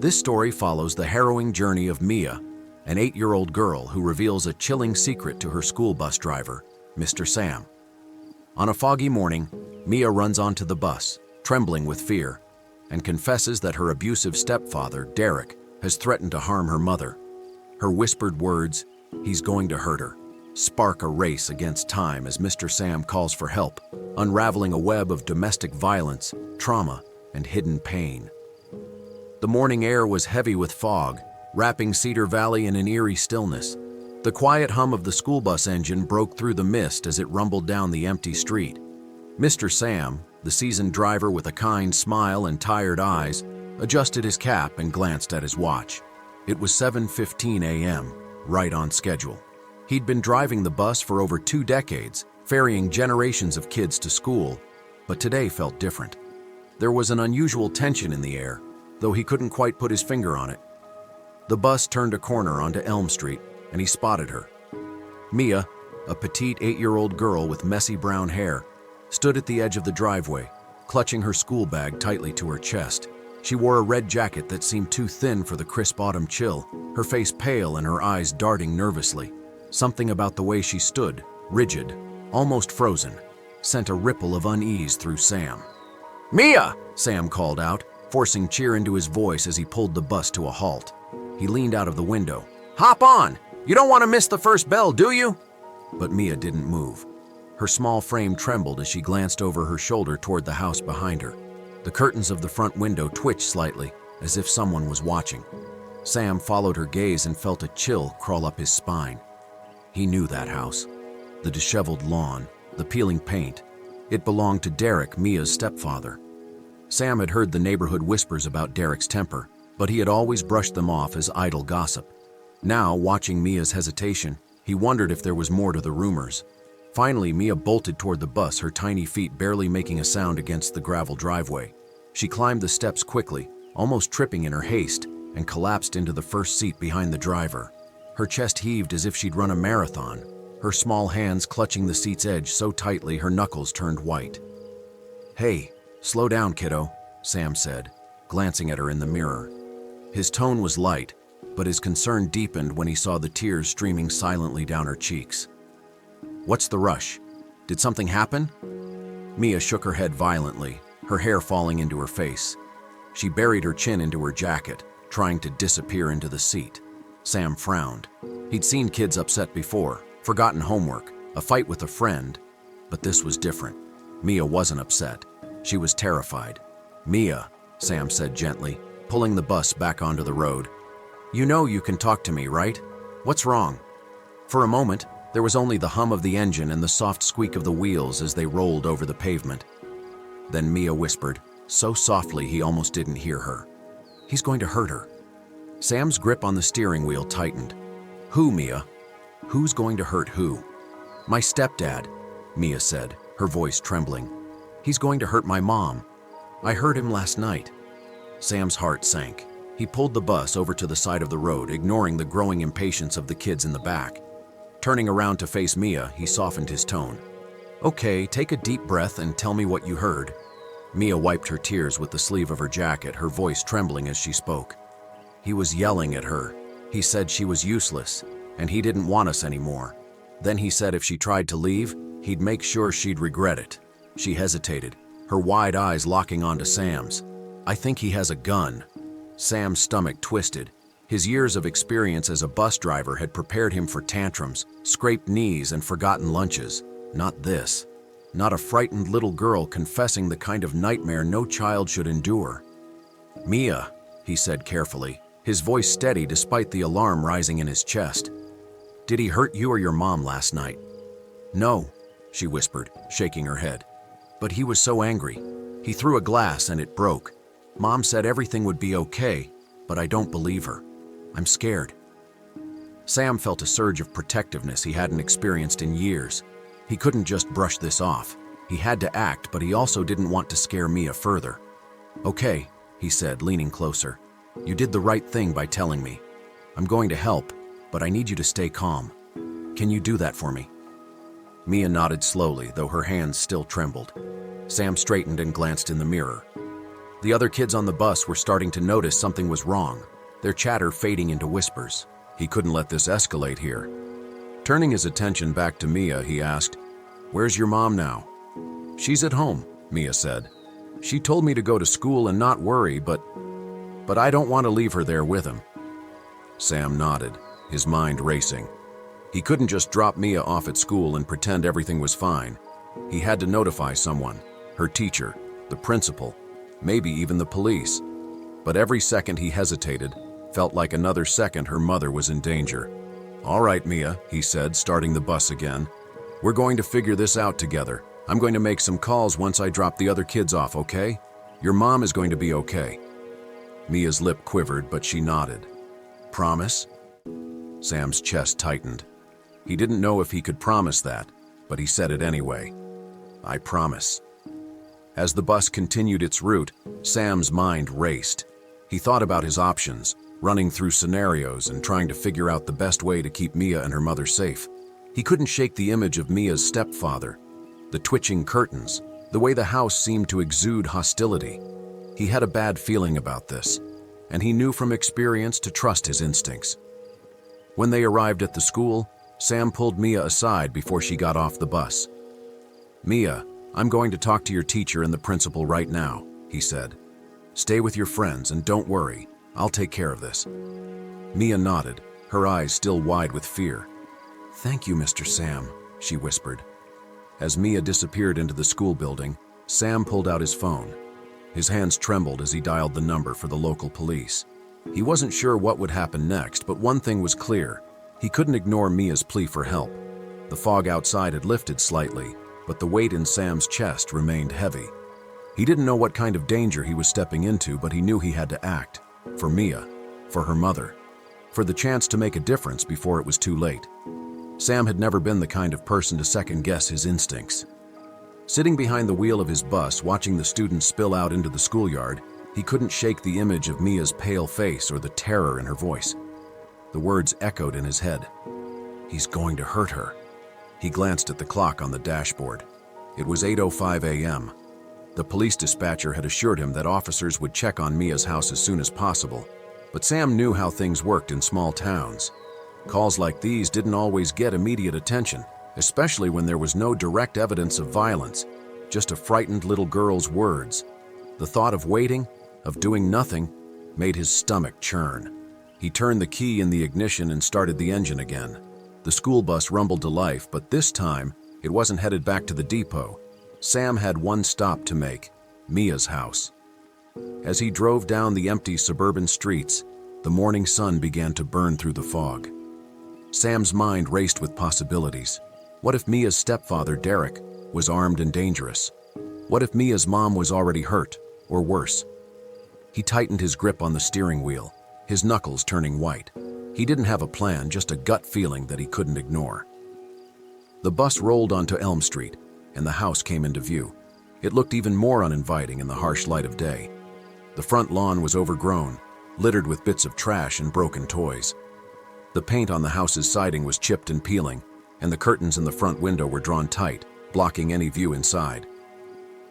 This story follows the harrowing journey of Mia, an 8-year-old girl who reveals a chilling secret to her school bus driver, Mr. Sam. On a foggy morning, Mia runs onto the bus, trembling with fear, and confesses that her abusive stepfather, Derek, has threatened to harm her mother. Her whispered words, "He's going to hurt her," spark a race against time as Mr. Sam calls for help, unraveling a web of domestic violence, trauma, and hidden pain. The morning air was heavy with fog, wrapping Cedar Valley in an eerie stillness. The quiet hum of the school bus engine broke through the mist as it rumbled down the empty street. Mr. Sam, the seasoned driver with a kind smile and tired eyes, adjusted his cap and glanced at his watch. It was 7:15 a.m., right on schedule. He'd been driving the bus for over 2 decades, ferrying generations of kids to school, but today felt different. There was an unusual tension in the air, though he couldn't quite put his finger on it. The bus turned a corner onto Elm Street, and he spotted her. Mia, a petite 8-year-old girl with messy brown hair, stood at the edge of the driveway, clutching her school bag tightly to her chest. She wore a red jacket that seemed too thin for the crisp autumn chill, her face pale and her eyes darting nervously. Something about the way she stood, rigid, almost frozen, sent a ripple of unease through Sam. "Mia!" Sam called out, forcing cheer into his voice as he pulled the bus to a halt. He leaned out of the window. "Hop on! You don't want to miss the first bell, do you?" But Mia didn't move. Her small frame trembled as she glanced over her shoulder toward the house behind her. The curtains of the front window twitched slightly, as if someone was watching. Sam followed her gaze and felt a chill crawl up his spine. He knew that house. The disheveled lawn, the peeling paint. It belonged to Derek, Mia's stepfather. Sam had heard the neighborhood whispers about Derek's temper, but he had always brushed them off as idle gossip. Now, watching Mia's hesitation, he wondered if there was more to the rumors. Finally, Mia bolted toward the bus, her tiny feet barely making a sound against the gravel driveway. She climbed the steps quickly, almost tripping in her haste, and collapsed into the first seat behind the driver. Her chest heaved as if she'd run a marathon, her small hands clutching the seat's edge so tightly her knuckles turned white. "Hey, slow down, kiddo," Sam said, glancing at her in the mirror. His tone was light, but his concern deepened when he saw the tears streaming silently down her cheeks. "What's the rush? Did something happen?" Mia shook her head violently, her hair falling into her face. She buried her chin into her jacket, trying to disappear into the seat. Sam frowned. He'd seen kids upset before, forgotten homework, a fight with a friend, but this was different. Mia wasn't upset. She was terrified. "Mia," Sam said gently, pulling the bus back onto the road. "You know you can talk to me, right? What's wrong?" For a moment, there was only the hum of the engine and the soft squeak of the wheels as they rolled over the pavement. Then Mia whispered, so softly he almost didn't hear her. "He's going to hurt her." Sam's grip on the steering wheel tightened. "Who, Mia? Who's going to hurt who?" "My stepdad," Mia said, her voice trembling. "He's going to hurt my mom. I heard him last night." Sam's heart sank. He pulled the bus over to the side of the road, ignoring the growing impatience of the kids in the back. Turning around to face Mia, he softened his tone. "Okay, take a deep breath and tell me what you heard." Mia wiped her tears with the sleeve of her jacket, her voice trembling as she spoke. "He was yelling at her. He said she was useless, and he didn't want us anymore. Then he said if she tried to leave, he'd make sure she'd regret it." She hesitated, her wide eyes locking onto Sam's. "I think he has a gun." Sam's stomach twisted. His years of experience as a bus driver had prepared him for tantrums, scraped knees, and forgotten lunches. Not this. Not a frightened little girl confessing the kind of nightmare no child should endure. "Mia," he said carefully, his voice steady despite the alarm rising in his chest. "Did he hurt you or your mom last night?" "No," she whispered, shaking her head. "But he was so angry. He threw a glass and it broke. Mom said everything would be okay, but I don't believe her. I'm scared." Sam felt a surge of protectiveness he hadn't experienced in years. He couldn't just brush this off. He had to act, but he also didn't want to scare Mia further. "Okay," he said, leaning closer. "You did the right thing by telling me. I'm going to help, but I need you to stay calm. Can you do that for me?" Mia nodded slowly, though her hands still trembled. Sam straightened and glanced in the mirror. The other kids on the bus were starting to notice something was wrong, their chatter fading into whispers. He couldn't let this escalate here. Turning his attention back to Mia, he asked, "Where's your mom now?" "She's at home," Mia said. "She told me to go to school and not worry, but I don't want to leave her there with him." Sam nodded, his mind racing. He couldn't just drop Mia off at school and pretend everything was fine. He had to notify someone, her teacher, the principal, maybe even the police. But every second he hesitated felt like another second her mother was in danger. "All right, Mia," he said, starting the bus again. "We're going to figure this out together. I'm going to make some calls once I drop the other kids off, okay? Your mom is going to be okay." Mia's lip quivered, but she nodded. "Promise?" Sam's chest tightened. He didn't know if he could promise that, but he said it anyway. "I promise." As the bus continued its route, Sam's mind raced. He thought about his options, running through scenarios and trying to figure out the best way to keep Mia and her mother safe. He couldn't shake the image of Mia's stepfather, the twitching curtains, the way the house seemed to exude hostility. He had a bad feeling about this, and he knew from experience to trust his instincts. When they arrived at the school, Sam pulled Mia aside before she got off the bus. "Mia, I'm going to talk to your teacher and the principal right now," he said. "Stay with your friends and don't worry. I'll take care of this." Mia nodded, her eyes still wide with fear. "Thank you, Mr. Sam," she whispered. As Mia disappeared into the school building, Sam pulled out his phone. His hands trembled as he dialed the number for the local police. He wasn't sure what would happen next, but one thing was clear. He couldn't ignore Mia's plea for help. The fog outside had lifted slightly, but the weight in Sam's chest remained heavy. He didn't know what kind of danger he was stepping into, but he knew he had to act. For Mia, for her mother, for the chance to make a difference before it was too late. Sam had never been the kind of person to second-guess his instincts. Sitting behind the wheel of his bus, watching the students spill out into the schoolyard, he couldn't shake the image of Mia's pale face or the terror in her voice. The words echoed in his head. "He's going to hurt her." He glanced at the clock on the dashboard. It was 8:05 a.m. The police dispatcher had assured him that officers would check on Mia's house as soon as possible, but Sam knew how things worked in small towns. Calls like these didn't always get immediate attention, especially when there was no direct evidence of violence, just a frightened little girl's words. The thought of waiting, of doing nothing, made his stomach churn. He turned the key in the ignition and started the engine again. The school bus rumbled to life, but this time, it wasn't headed back to the depot. Sam had one stop to make, Mia's house. As he drove down the empty suburban streets, the morning sun began to burn through the fog. Sam's mind raced with possibilities. What if Mia's stepfather, Derek, was armed and dangerous? What if Mia's mom was already hurt, or worse? He tightened his grip on the steering wheel, his knuckles turning white. He didn't have a plan, just a gut feeling that he couldn't ignore. The bus rolled onto Elm Street, and the house came into view. It looked even more uninviting in the harsh light of day. The front lawn was overgrown, littered with bits of trash and broken toys. The paint on the house's siding was chipped and peeling, and the curtains in the front window were drawn tight, blocking any view inside.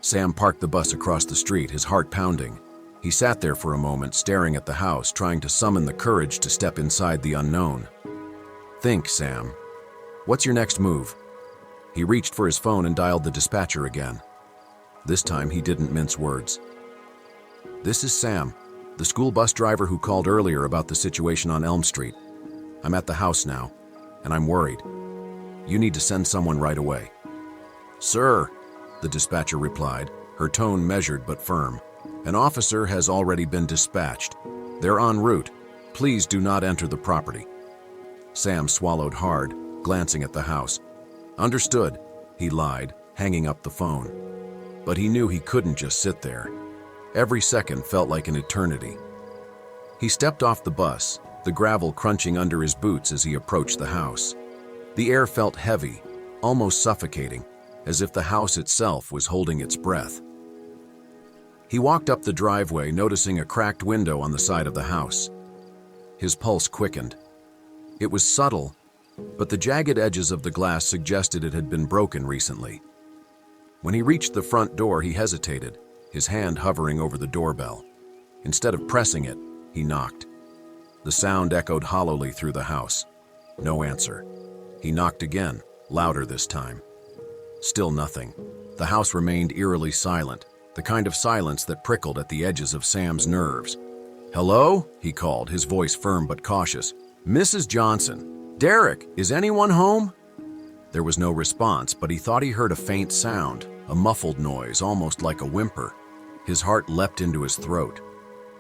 Sam parked the bus across the street, his heart pounding. He sat there for a moment, staring at the house, trying to summon the courage to step inside the unknown. "Think, Sam. What's your next move?" He reached for his phone and dialed the dispatcher again. This time he didn't mince words. "This is Sam, the school bus driver who called earlier about the situation on Elm Street. I'm at the house now, and I'm worried. You need to send someone right away." "Sir," the dispatcher replied, her tone measured but firm. "An officer has already been dispatched. They're en route. Please do not enter the property." Sam swallowed hard, glancing at the house. "Understood," he lied, hanging up the phone. But he knew he couldn't just sit there. Every second felt like an eternity. He stepped off the bus, the gravel crunching under his boots as he approached the house. The air felt heavy, almost suffocating, as if the house itself was holding its breath. He walked up the driveway, noticing a cracked window on the side of the house. His pulse quickened. It was subtle, but the jagged edges of the glass suggested it had been broken recently. When he reached the front door, he hesitated, his hand hovering over the doorbell. Instead of pressing it, he knocked. The sound echoed hollowly through the house. No answer. He knocked again, louder this time. Still nothing. The house remained eerily silent, the kind of silence that prickled at the edges of Sam's nerves. "Hello?" he called, his voice firm but cautious. "Mrs. Johnson. Derek, is anyone home?" There was no response, but he thought he heard a faint sound, a muffled noise, almost like a whimper. His heart leapt into his throat.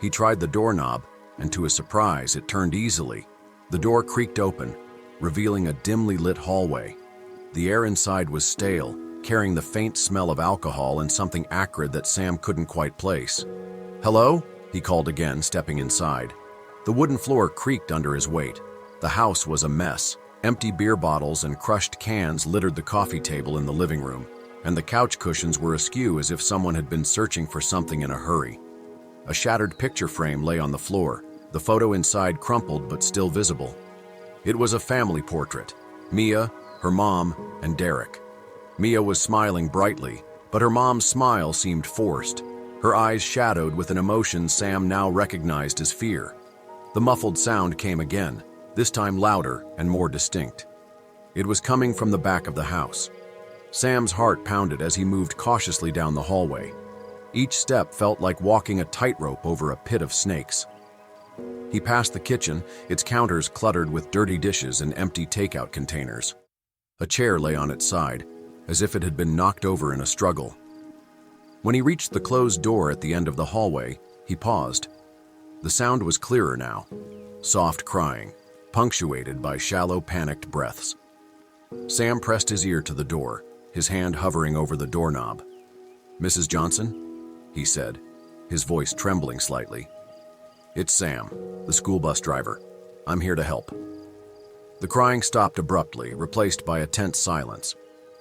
He tried the doorknob, and to his surprise, it turned easily. The door creaked open, revealing a dimly lit hallway. The air inside was stale, carrying the faint smell of alcohol and something acrid that Sam couldn't quite place. "Hello?" he called again, stepping inside. The wooden floor creaked under his weight. The house was a mess. Empty beer bottles and crushed cans littered the coffee table in the living room, and the couch cushions were askew as if someone had been searching for something in a hurry. A shattered picture frame lay on the floor, the photo inside crumpled but still visible. It was a family portrait: Mia, her mom, and Derek. Mia was smiling brightly, but her mom's smile seemed forced, her eyes shadowed with an emotion Sam now recognized as fear. The muffled sound came again, this time louder and more distinct. It was coming from the back of the house. Sam's heart pounded as he moved cautiously down the hallway. Each step felt like walking a tightrope over a pit of snakes. He passed the kitchen, its counters cluttered with dirty dishes and empty takeout containers. A chair lay on its side, as if it had been knocked over in a struggle. When he reached the closed door at the end of the hallway, he paused. The sound was clearer now, soft crying, punctuated by shallow, panicked breaths. Sam pressed his ear to the door, his hand hovering over the doorknob. "Mrs. Johnson?" he said, his voice trembling slightly. "It's Sam, the school bus driver. I'm here to help." The crying stopped abruptly, replaced by a tense silence.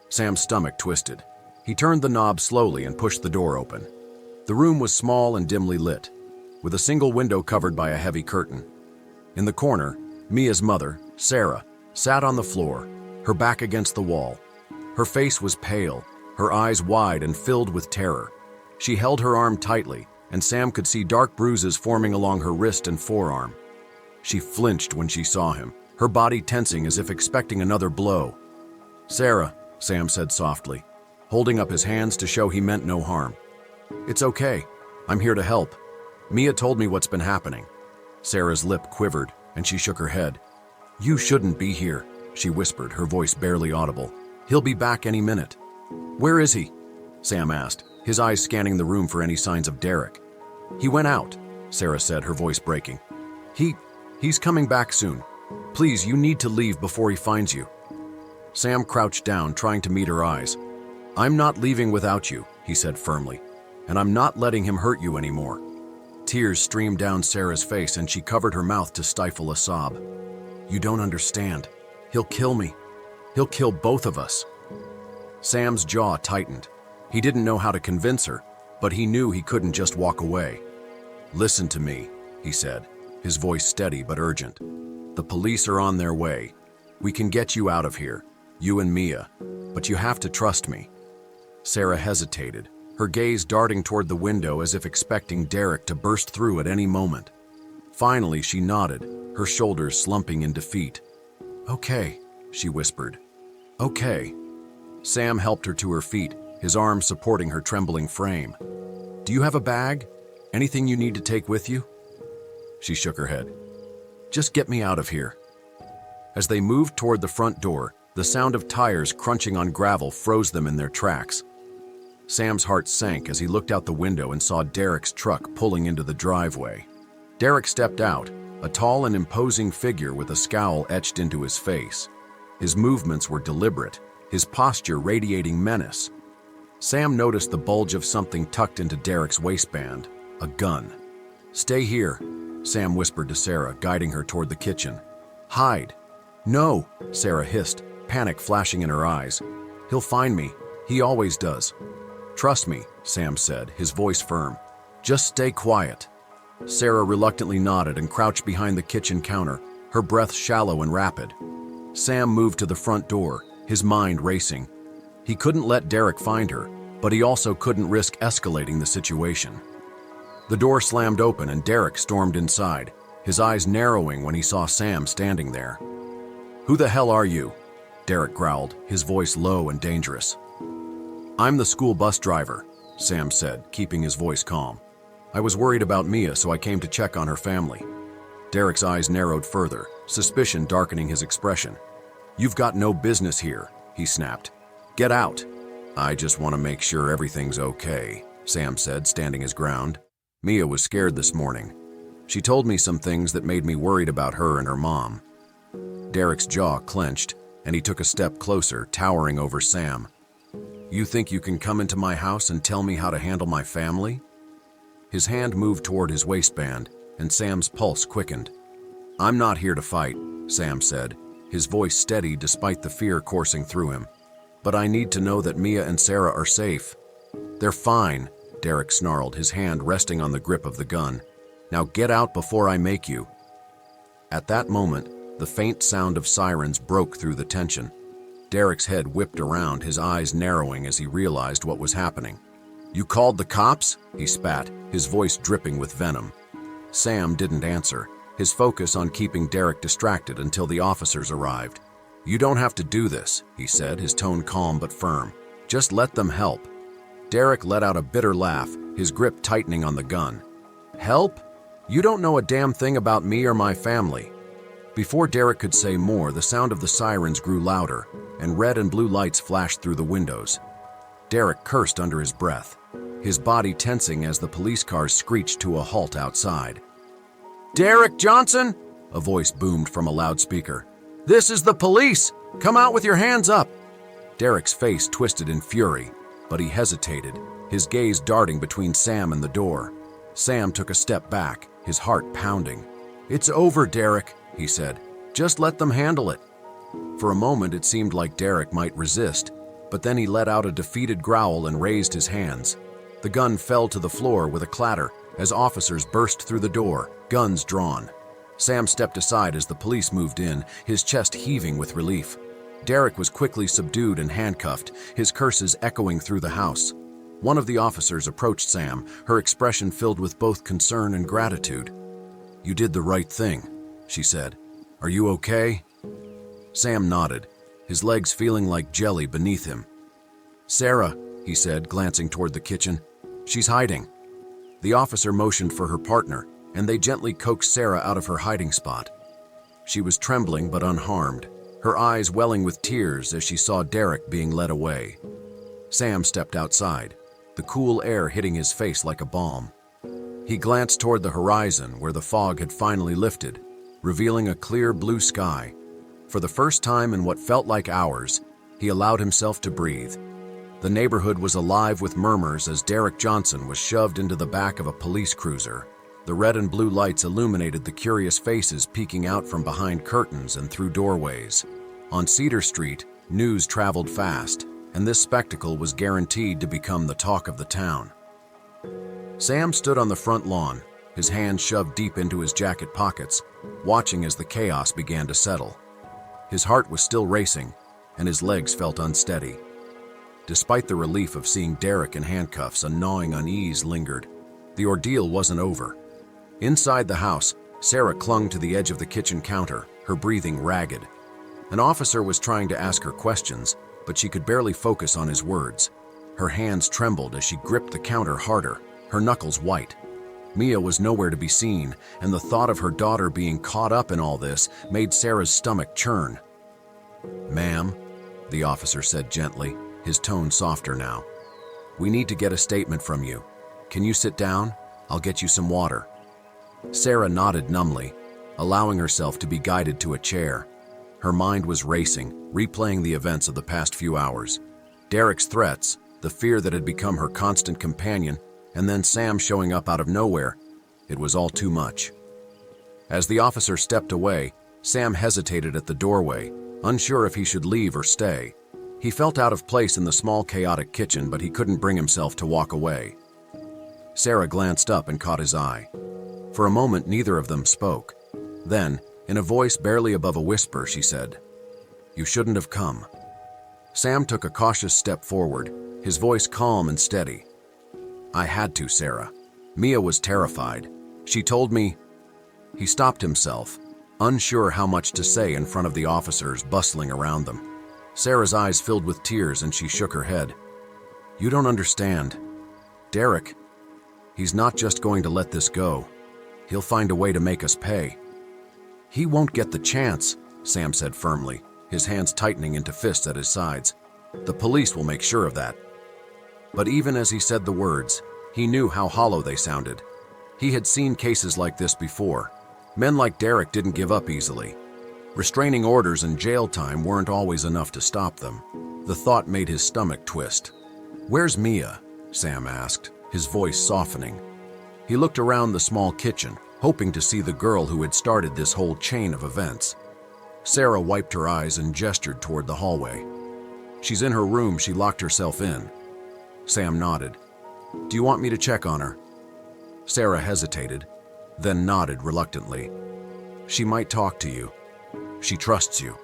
Sam's stomach twisted. He turned the knob slowly and pushed the door open. The room was small and dimly lit, with a single window covered by a heavy curtain. In the corner, Mia's mother, Sarah, sat on the floor, her back against the wall. Her face was pale, her eyes wide and filled with terror. She held her arm tightly, and Sam could see dark bruises forming along her wrist and forearm. She flinched when she saw him, her body tensing as if expecting another blow. "Sarah," Sam said softly, holding up his hands to show he meant no harm. "It's okay. I'm here to help. Mia told me what's been happening." Sarah's lip quivered, and she shook her head. "You shouldn't be here," she whispered, her voice barely audible. "He'll be back any minute." "Where is he?" Sam asked, his eyes scanning the room for any signs of Derek. "He went out," Sarah said, her voice breaking. He's coming back soon. Please, you need to leave before he finds you." Sam crouched down, trying to meet her eyes. "I'm not leaving without you," he said firmly, "and I'm not letting him hurt you anymore." Tears streamed down Sarah's face, and she covered her mouth to stifle a sob. "You don't understand. He'll kill me. He'll kill both of us." Sam's jaw tightened. He didn't know how to convince her, but he knew he couldn't just walk away. "Listen to me," he said, his voice steady but urgent. "The police are on their way. We can get you out of here, you and Mia, but you have to trust me." Sarah hesitated, her gaze darting toward the window as if expecting Derek to burst through at any moment. Finally, she nodded, her shoulders slumping in defeat. "Okay," she whispered. "Okay." Sam helped her to her feet, his arms supporting her trembling frame. "Do you have a bag? Anything you need to take with you?" She shook her head. "Just get me out of here." As they moved toward the front door, the sound of tires crunching on gravel froze them in their tracks. Sam's heart sank as he looked out the window and saw Derek's truck pulling into the driveway. Derek stepped out, a tall and imposing figure with a scowl etched into his face. His movements were deliberate, his posture radiating menace. Sam noticed the bulge of something tucked into Derek's waistband, a gun. "Stay here," Sam whispered to Sarah, guiding her toward the kitchen. "Hide." "No," Sarah hissed, panic flashing in her eyes. "He'll find me. He always does." "Trust me," Sam said, his voice firm. "Just stay quiet." Sarah reluctantly nodded and crouched behind the kitchen counter, her breath shallow and rapid. Sam moved to the front door, his mind racing. He couldn't let Derek find her. but he also couldn't risk escalating the situation. The door slammed open and Derek stormed inside, his eyes narrowing when he saw Sam standing there. "Who the hell are you?" Derek growled, his voice low and dangerous. "I'm the school bus driver," Sam said, keeping his voice calm. "I was worried about Mia, so I came to check on her family." Derek's eyes narrowed further, suspicion darkening his expression. "You've got no business here," he snapped. "Get out." "I just want to make sure everything's okay," Sam said, standing his ground. "Mia was scared this morning. She told me some things that made me worried about her and her mom." Derek's jaw clenched, and he took a step closer, towering over Sam. "You think you can come into my house and tell me how to handle my family?" His hand moved toward his waistband, and Sam's pulse quickened. "I'm not here to fight," Sam said, his voice steady despite the fear coursing through him. "But I need to know that Mia and Sarah are safe." "They're fine," Derek snarled, his hand resting on the grip of the gun. "Now get out before I make you." At that moment, the faint sound of sirens broke through the tension. Derek's head whipped around, his eyes narrowing as he realized what was happening. "You called the cops?" he spat, his voice dripping with venom. Sam didn't answer, his focus on keeping Derek distracted until the officers arrived. "You don't have to do this," he said, his tone calm but firm. "Just let them help." Derek let out a bitter laugh, his grip tightening on the gun. "Help? You don't know a damn thing about me or my family." Before Derek could say more, the sound of the sirens grew louder, and red and blue lights flashed through the windows. Derek cursed under his breath, his body tensing as the police cars screeched to a halt outside. "Derek Johnson!" a voice boomed from a loudspeaker. "This is the police! Come out with your hands up!" Derek's face twisted in fury, but he hesitated, his gaze darting between Sam and the door. Sam took a step back, his heart pounding. "It's over, Derek," he said. "Just let them handle it." For a moment it seemed like Derek might resist, but then he let out a defeated growl and raised his hands. The gun fell to the floor with a clatter as officers burst through the door, guns drawn. Sam stepped aside as the police moved in, his chest heaving with relief. Derek was quickly subdued and handcuffed, his curses echoing through the house. One of the officers approached Sam, her expression filled with both concern and gratitude. "You did the right thing," she said. "Are you okay?" Sam nodded, his legs feeling like jelly beneath him. "Sarah," he said, glancing toward the kitchen. "She's hiding." The officer motioned for her partner, and they gently coaxed Sarah out of her hiding spot. She was trembling but unharmed, her eyes welling with tears as she saw Derek being led away. Sam stepped outside, the cool air hitting his face like a balm. He glanced toward the horizon where the fog had finally lifted, revealing a clear blue sky. For the first time in what felt like hours, he allowed himself to breathe. The neighborhood was alive with murmurs as Derek Johnson was shoved into the back of a police cruiser. The red and blue lights illuminated the curious faces peeking out from behind curtains and through doorways. On Cedar Street, news traveled fast, and this spectacle was guaranteed to become the talk of the town. Sam stood on the front lawn, his hands shoved deep into his jacket pockets, watching as the chaos began to settle. His heart was still racing, and his legs felt unsteady. Despite the relief of seeing Derek in handcuffs, a gnawing unease lingered. The ordeal wasn't over. Inside the house, Sarah clung to the edge of the kitchen counter, her breathing ragged. An officer was trying to ask her questions, but she could barely focus on his words. Her hands trembled as she gripped the counter harder, her knuckles white. Mia was nowhere to be seen, and the thought of her daughter being caught up in all this made Sarah's stomach churn. "Ma'am," the officer said gently, his tone softer now. "We need to get a statement from you. Can you sit down? I'll get you some water." Sarah nodded numbly, allowing herself to be guided to a chair. Her mind was racing, replaying the events of the past few hours. Derek's threats, the fear that had become her constant companion, and then Sam showing up out of nowhere. It was all too much. As the officer stepped away, Sam hesitated at the doorway, unsure if he should leave or stay. He felt out of place in the small, chaotic kitchen, but he couldn't bring himself to walk away. Sarah glanced up and caught his eye. For a moment, neither of them spoke. Then, in a voice barely above a whisper, she said, "You shouldn't have come." Sam took a cautious step forward, his voice calm and steady. I had to, Sarah. Mia was terrified. She told me. He stopped himself, unsure how much to say in front of the officers bustling around them. Sarah's eyes filled with tears and she shook her head. You don't understand. Derek, he's not just going to let this go. He'll find a way to make us pay. He won't get the chance, Sam said firmly, his hands tightening into fists at his sides. The police will make sure of that. But even as he said the words, he knew how hollow they sounded. He had seen cases like this before. Men like Derek didn't give up easily. Restraining orders and jail time weren't always enough to stop them. The thought made his stomach twist. Where's Mia? Sam asked, his voice softening. He looked around the small kitchen, hoping to see the girl who had started this whole chain of events. Sarah wiped her eyes and gestured toward the hallway. She's in her room. She locked herself in. Sam nodded. Do you want me to check on her? Sarah hesitated, then nodded reluctantly. She might talk to you. She trusts you.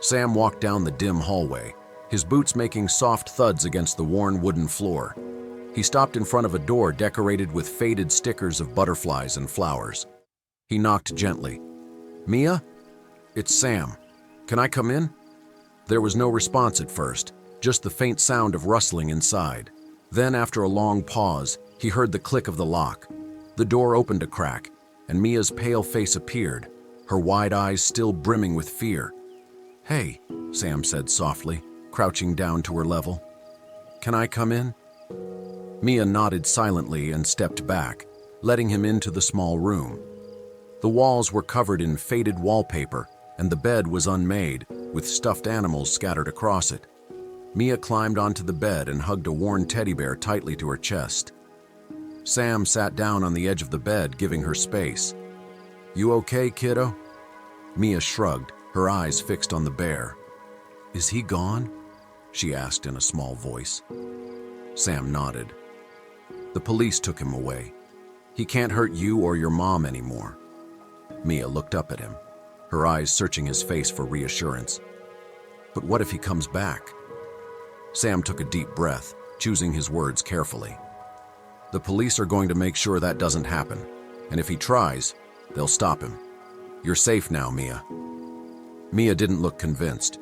Sam walked down the dim hallway, his boots making soft thuds against the worn wooden floor. He stopped in front of a door decorated with faded stickers of butterflies and flowers. He knocked gently. Mia? It's Sam. Can I come in? There was no response at first, just the faint sound of rustling inside. Then, after a long pause, he heard the click of the lock. The door opened a crack, and Mia's pale face appeared, her wide eyes still brimming with fear. Hey, Sam said softly, crouching down to her level. Can I come in? Mia nodded silently and stepped back, letting him into the small room. The walls were covered in faded wallpaper, and the bed was unmade, with stuffed animals scattered across it. Mia climbed onto the bed and hugged a worn teddy bear tightly to her chest. Sam sat down on the edge of the bed, giving her space. You okay, kiddo? Mia shrugged, her eyes fixed on the bear. Is he gone? She asked in a small voice. Sam nodded. The police took him away. He can't hurt you or your mom anymore. Mia looked up at him, her eyes searching his face for reassurance. But what if he comes back? Sam took a deep breath, choosing his words carefully. The police are going to make sure that doesn't happen, and if he tries, they'll stop him. You're safe now, Mia. Mia didn't look convinced.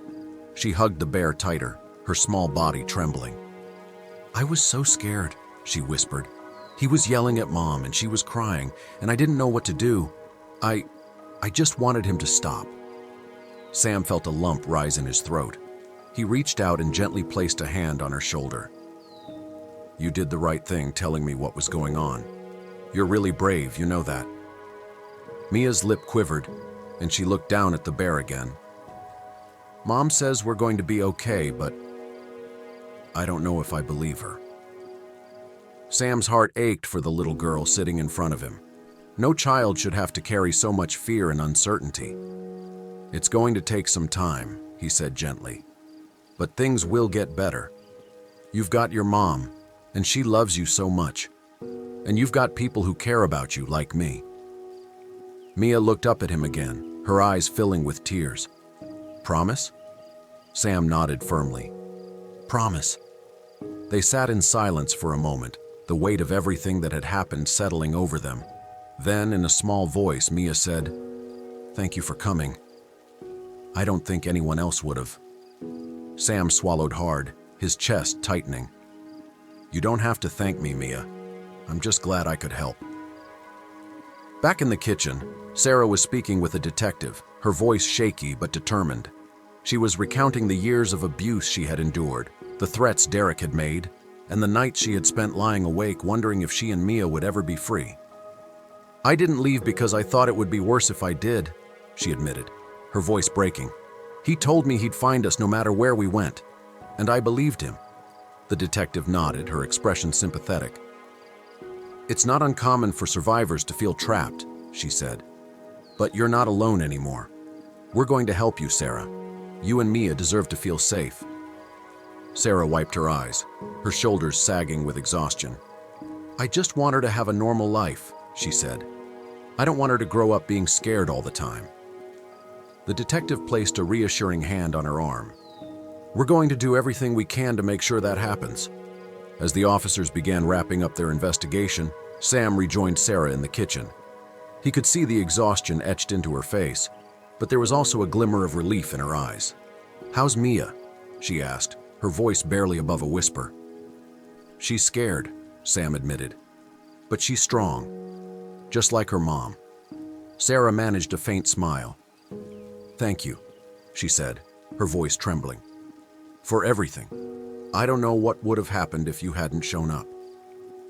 She hugged the bear tighter, her small body trembling. I was so scared, she whispered. He was yelling at Mom and she was crying, and I didn't know what to do. I just wanted him to stop. Sam felt a lump rise in his throat. He reached out and gently placed a hand on her shoulder. You did the right thing telling me what was going on. You're really brave, you know that. Mia's lip quivered, and she looked down at the bear again. Mom says we're going to be okay, but I don't know if I believe her. Sam's heart ached for the little girl sitting in front of him. No child should have to carry so much fear and uncertainty. It's going to take some time, he said gently. But things will get better. You've got your mom, and she loves you so much. And you've got people who care about you like me. Mia looked up at him again, her eyes filling with tears. Promise? Sam nodded firmly. Promise. They sat in silence for a moment, the weight of everything that had happened settling over them. Then, in a small voice, Mia said, Thank you for coming. I don't think anyone else would have. Sam swallowed hard, his chest tightening. You don't have to thank me, Mia. I'm just glad I could help. Back in the kitchen, Sarah was speaking with a detective, her voice shaky but determined. She was recounting the years of abuse she had endured, the threats Derek had made, and the nights she had spent lying awake wondering if she and Mia would ever be free. I didn't leave because I thought it would be worse if I did, she admitted, her voice breaking. He told me he'd find us no matter where we went, and I believed him. The detective nodded, her expression sympathetic. It's not uncommon for survivors to feel trapped, she said. But you're not alone anymore. We're going to help you, Sarah. You and Mia deserve to feel safe. Sarah wiped her eyes, her shoulders sagging with exhaustion. I just want her to have a normal life, she said. I don't want her to grow up being scared all the time. The detective placed a reassuring hand on her arm. We're going to do everything we can to make sure that happens." As the officers began wrapping up their investigation, Sam rejoined Sarah in the kitchen. He could see the exhaustion etched into her face, but there was also a glimmer of relief in her eyes. "How's Mia?" she asked, her voice barely above a whisper. "She's scared," Sam admitted. "But she's strong, just like her mom." Sarah managed a faint smile. "Thank you," she said, her voice trembling. "For everything. I don't know what would have happened if you hadn't shown up."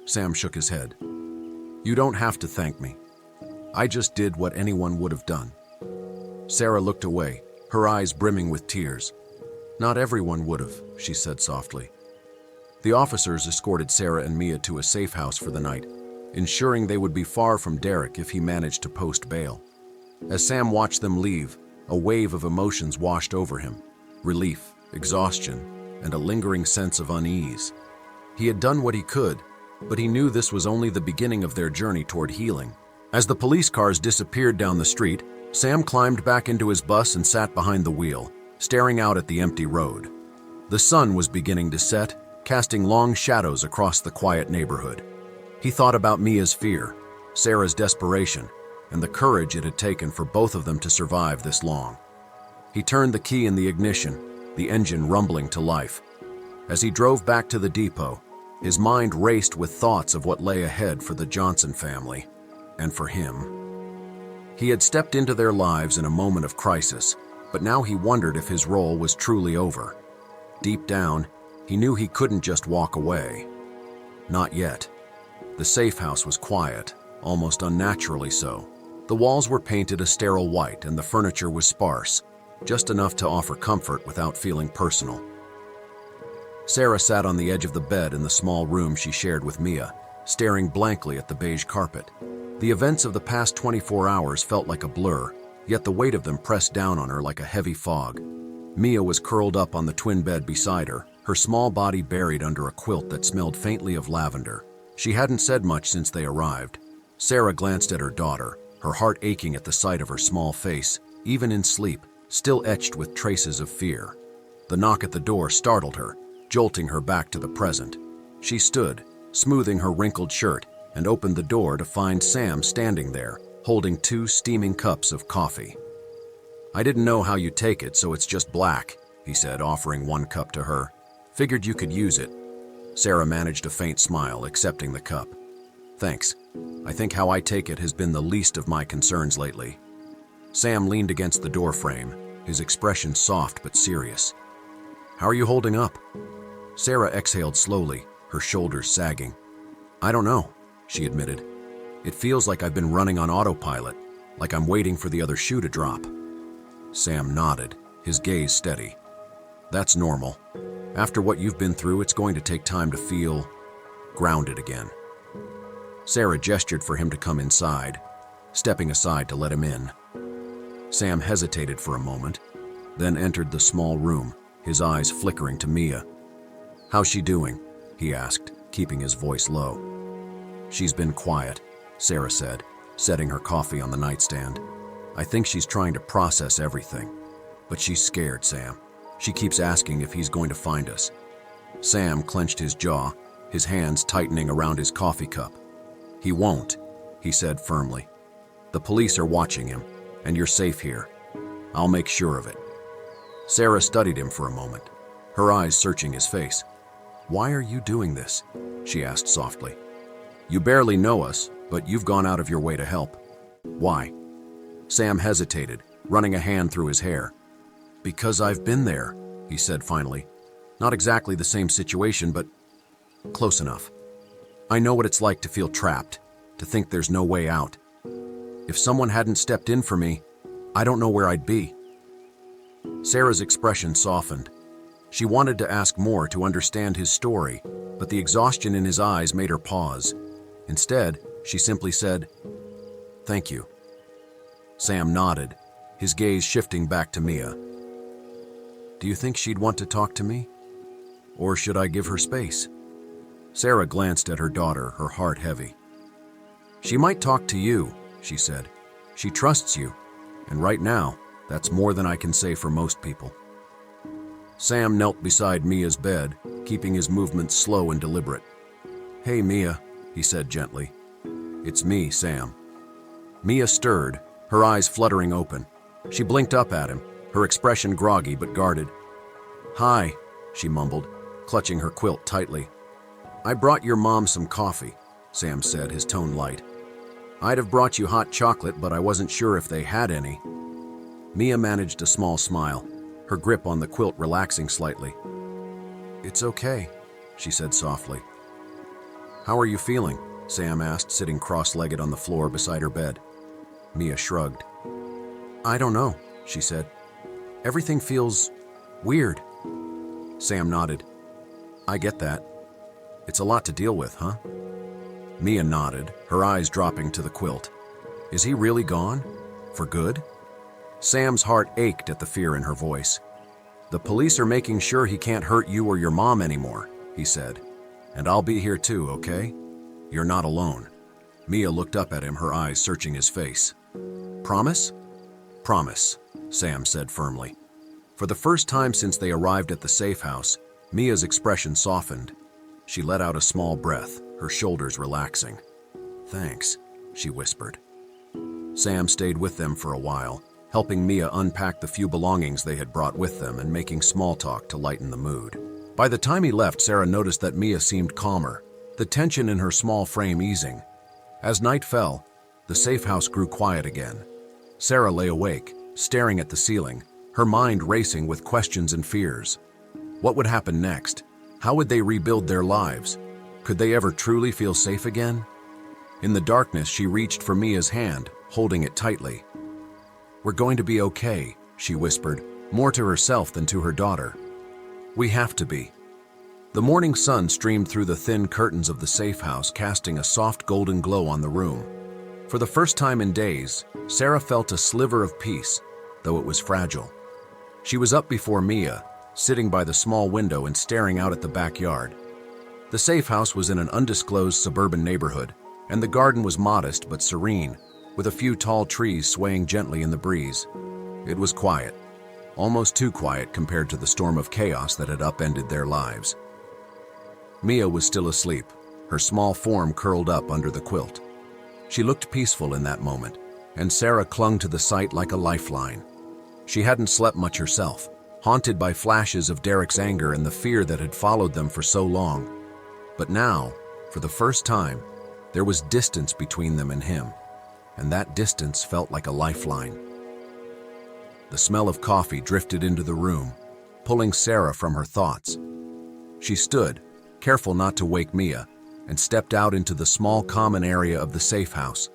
Sam shook his head. "You don't have to thank me. I just did what anyone would have done." Sarah looked away, her eyes brimming with tears. "Not everyone would have," she said softly. The officers escorted Sarah and Mia to a safe house for the night, ensuring they would be far from Derek if he managed to post bail. As Sam watched them leave, a wave of emotions washed over him: relief, exhaustion, and a lingering sense of unease. He had done what he could, but he knew this was only the beginning of their journey toward healing. As the police cars disappeared down the street, Sam climbed back into his bus and sat behind the wheel, staring out at the empty road. The sun was beginning to set, casting long shadows across the quiet neighborhood. He thought about Mia's fear, Sarah's desperation, and the courage it had taken for both of them to survive this long. He turned the key in the ignition, the engine rumbling to life. As he drove back to the depot, his mind raced with thoughts of what lay ahead for the Johnson family, and for him. He had stepped into their lives in a moment of crisis, but now he wondered if his role was truly over. Deep down, he knew he couldn't just walk away. Not yet. The safe house was quiet, almost unnaturally so. The walls were painted a sterile white and the furniture was sparse, just enough to offer comfort without feeling personal. Sarah sat on the edge of the bed in the small room she shared with Mia, staring blankly at the beige carpet. The events of the past 24 hours felt like a blur, yet the weight of them pressed down on her like a heavy fog. Mia was curled up on the twin bed beside her, her small body buried under a quilt that smelled faintly of lavender. She hadn't said much since they arrived. Sarah glanced at her daughter, her heart aching at the sight of her small face, even in sleep, still etched with traces of fear. The knock at the door startled her, jolting her back to the present. She stood, smoothing her wrinkled shirt, and opened the door to find Sam standing there, holding 2 steaming cups of coffee. "I didn't know how you'd take it, so it's just black," he said, offering 1 cup to her. "Figured you could use it." Sarah managed a faint smile, accepting the cup. "Thanks. I think how I take it has been the least of my concerns lately." Sam leaned against the doorframe, his expression soft but serious. "How are you holding up?" Sarah exhaled slowly, her shoulders sagging. "I don't know," she admitted. "It feels like I've been running on autopilot, like I'm waiting for the other shoe to drop." Sam nodded, his gaze steady. "That's normal. After what you've been through, it's going to take time to feel grounded again." Sarah gestured for him to come inside, stepping aside to let him in. Sam hesitated for a moment, then entered the small room, his eyes flickering to Mia. "How's she doing?" he asked, keeping his voice low. "She's been quiet," Sarah said, setting her coffee on the nightstand. "I think she's trying to process everything. But she's scared, Sam. She keeps asking if he's going to find us." Sam clenched his jaw, his hands tightening around his coffee cup. "He won't," he said firmly. "The police are watching him, and you're safe here. I'll make sure of it." Sarah studied him for a moment, her eyes searching his face. "Why are you doing this?" she asked softly. "You barely know us, but you've gone out of your way to help. Why?" Sam hesitated, running a hand through his hair. "Because I've been there," he said finally. "Not exactly the same situation, but close enough. I know what it's like to feel trapped, to think there's no way out. If someone hadn't stepped in for me, I don't know where I'd be." Sarah's expression softened. She wanted to ask more to understand his story, but the exhaustion in his eyes made her pause. Instead, she simply said, "Thank you." Sam nodded, his gaze shifting back to Mia. "Do you think she'd want to talk to me? Or should I give her space?" Sarah glanced at her daughter, her heart heavy. "She might talk to you," she said. "She trusts you, and right now, that's more than I can say for most people." Sam knelt beside Mia's bed, keeping his movements slow and deliberate. "Hey, Mia," he said gently. "It's me, Sam." Mia stirred, her eyes fluttering open. She blinked up at him, her expression groggy but guarded. "Hi," she mumbled, clutching her quilt tightly. "I brought your mom some coffee," Sam said, his tone light. "I'd have brought you hot chocolate, but I wasn't sure if they had any." Mia managed a small smile, her grip on the quilt relaxing slightly. "It's okay," she said softly. "How are you feeling?" Sam asked, sitting cross-legged on the floor beside her bed. Mia shrugged. "I don't know," she said. "Everything feels weird." Sam nodded. "I get that. It's a lot to deal with, huh?" Mia nodded, her eyes dropping to the quilt. "Is he really gone? For good?" Sam's heart ached at the fear in her voice. "The police are making sure he can't hurt you or your mom anymore," he said. "And I'll be here too, okay? You're not alone." Mia looked up at him, her eyes searching his face. "Promise?" "Promise," Sam said firmly. For the first time since they arrived at the safe house, Mia's expression softened. She let out a small breath, her shoulders relaxing. "Thanks," she whispered. Sam stayed with them for a while, helping Mia unpack the few belongings they had brought with them and making small talk to lighten the mood. By the time he left, Sarah noticed that Mia seemed calmer, the tension in her small frame easing. As night fell, the safe house grew quiet again. Sarah lay awake, staring at the ceiling, her mind racing with questions and fears. What would happen next? How would they rebuild their lives? Could they ever truly feel safe again? In the darkness, she reached for Mia's hand, holding it tightly. "We're going to be okay," she whispered, more to herself than to her daughter. "We have to be." The morning sun streamed through the thin curtains of the safe house, casting a soft golden glow on the room. For the first time in days, Sarah felt a sliver of peace, though it was fragile. She was up before Mia, sitting by the small window and staring out at the backyard. The safe house was in an undisclosed suburban neighborhood, and the garden was modest but serene, with a few tall trees swaying gently in the breeze. It was quiet, almost too quiet compared to the storm of chaos that had upended their lives. Mia was still asleep, her small form curled up under the quilt. She looked peaceful in that moment, and Sarah clung to the sight like a lifeline. She hadn't slept much herself, haunted by flashes of Derek's anger and the fear that had followed them for so long. But now, for the first time, there was distance between them and him, and that distance felt like a lifeline. The smell of coffee drifted into the room, pulling Sarah from her thoughts. She stood, careful not to wake Mia, and stepped out into the small common area of the safe house.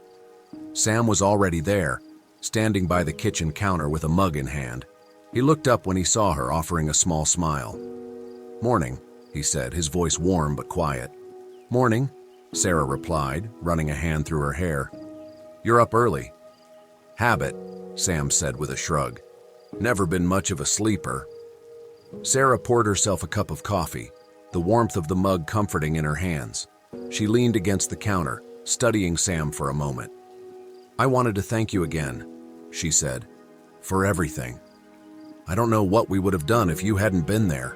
Sam was already there, standing by the kitchen counter with a mug in hand. He looked up when he saw her, offering a small smile. "Morning," he said, his voice warm but quiet. "Morning," Sarah replied, running a hand through her hair. "You're up early." "Habit," Sam said with a shrug. "Never been much of a sleeper." Sarah poured herself a cup of coffee, the warmth of the mug comforting in her hands. She leaned against the counter, studying Sam for a moment. "I wanted to thank you again," she said, "for everything. I don't know what we would have done if you hadn't been there."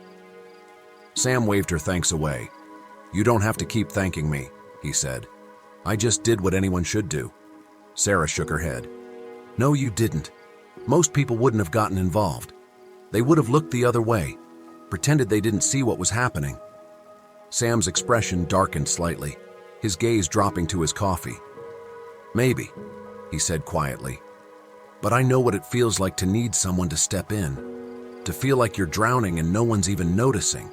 Sam waved her thanks away. "You don't have to keep thanking me," he said. "I just did what anyone should do." Sarah shook her head. "No, you didn't. Most people wouldn't have gotten involved. They would have looked the other way, pretended they didn't see what was happening." Sam's expression darkened slightly, his gaze dropping to his coffee. "Maybe," he said quietly. "But I know what it feels like to need someone to step in, to feel like you're drowning and no one's even noticing."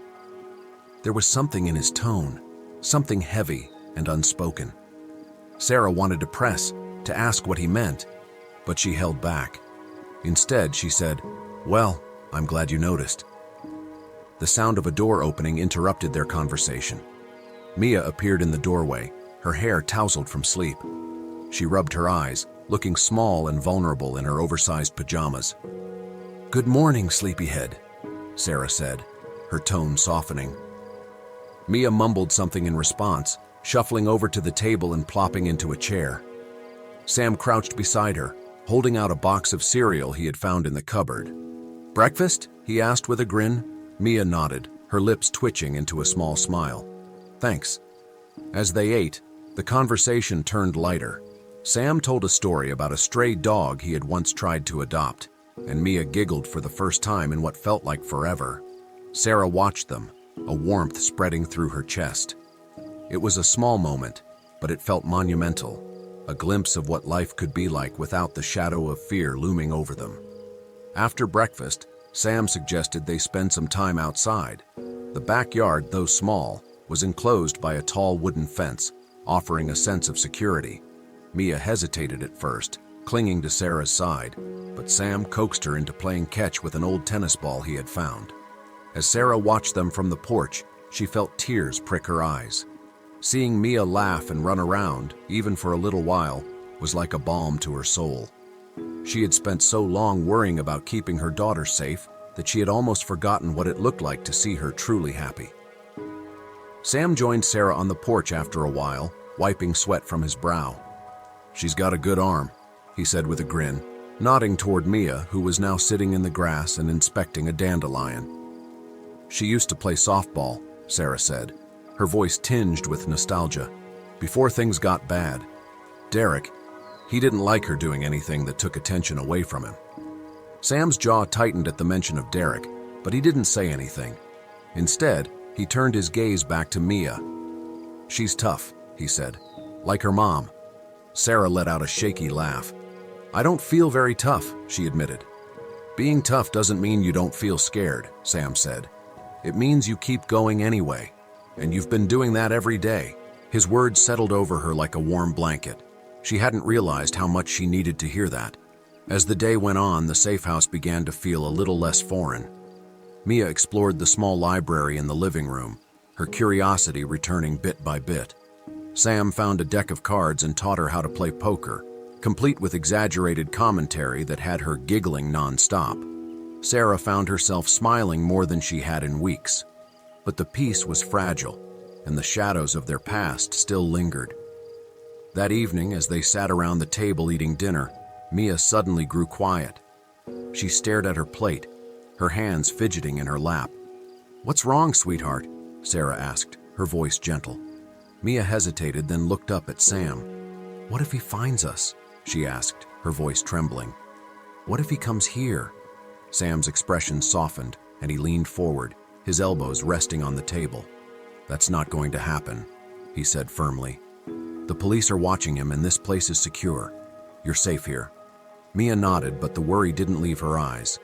There was something in his tone, something heavy and unspoken. Sarah wanted to press, to ask what he meant, but she held back. Instead, she said, "Well, I'm glad you noticed." The sound of a door opening interrupted their conversation. Mia appeared in the doorway, her hair tousled from sleep. She rubbed her eyes, looking small and vulnerable in her oversized pajamas. "Good morning, sleepyhead," Sarah said, her tone softening. Mia mumbled something in response, shuffling over to the table and plopping into a chair. Sam crouched beside her, holding out a box of cereal he had found in the cupboard. "Breakfast?" he asked with a grin. Mia nodded, her lips twitching into a small smile. Thanks. As they ate, the conversation turned lighter. Sam told a story about a stray dog he had once tried to adopt, and Mia giggled for the first time in what felt like forever. Sarah watched them, a warmth spreading through her chest. It was a small moment, but it felt monumental, a glimpse of what life could be like without the shadow of fear looming over them. After breakfast, Sam suggested they spend some time outside. The backyard, though small, was enclosed by a tall wooden fence, offering a sense of security. Mia hesitated at first, clinging to Sarah's side, but Sam coaxed her into playing catch with an old tennis ball he had found. As Sarah watched them from the porch, she felt tears prick her eyes. Seeing Mia laugh and run around, even for a little while, was like a balm to her soul. She had spent so long worrying about keeping her daughter safe that she had almost forgotten what it looked like to see her truly happy. Sam joined Sarah on the porch after a while, wiping sweat from his brow. "She's got a good arm," he said with a grin, nodding toward Mia, who was now sitting in the grass and inspecting a dandelion. "She used to play softball," Sarah said, her voice tinged with nostalgia, "before things got bad. Derek, he didn't like her doing anything that took attention away from him." Sam's jaw tightened at the mention of Derek, but he didn't say anything. Instead, he turned his gaze back to Mia. "She's tough," he said, "like her mom." Sarah let out a shaky laugh. "I don't feel very tough," she admitted. "Being tough doesn't mean you don't feel scared," Sam said. "It means you keep going anyway. And you've been doing that every day." His words settled over her like a warm blanket. She hadn't realized how much she needed to hear that. As the day went on, the safe house began to feel a little less foreign. Mia explored the small library in the living room, her curiosity returning bit by bit. Sam found a deck of cards and taught her how to play poker, complete with exaggerated commentary that had her giggling nonstop. Sarah found herself smiling more than she had in weeks. But the peace was fragile, and the shadows of their past still lingered. That evening, as they sat around the table eating dinner, Mia suddenly grew quiet. She stared at her plate, her hands fidgeting in her lap. "What's wrong, sweetheart?" Sarah asked, her voice gentle. Mia hesitated, then looked up at Sam. "What if he finds us?" she asked, her voice trembling. "What if he comes here?" Sam's expression softened, and he leaned forward, his elbows resting on the table. "That's not going to happen," he said firmly. "The police are watching him, and this place is secure. You're safe here." Mia nodded, but the worry didn't leave her eyes.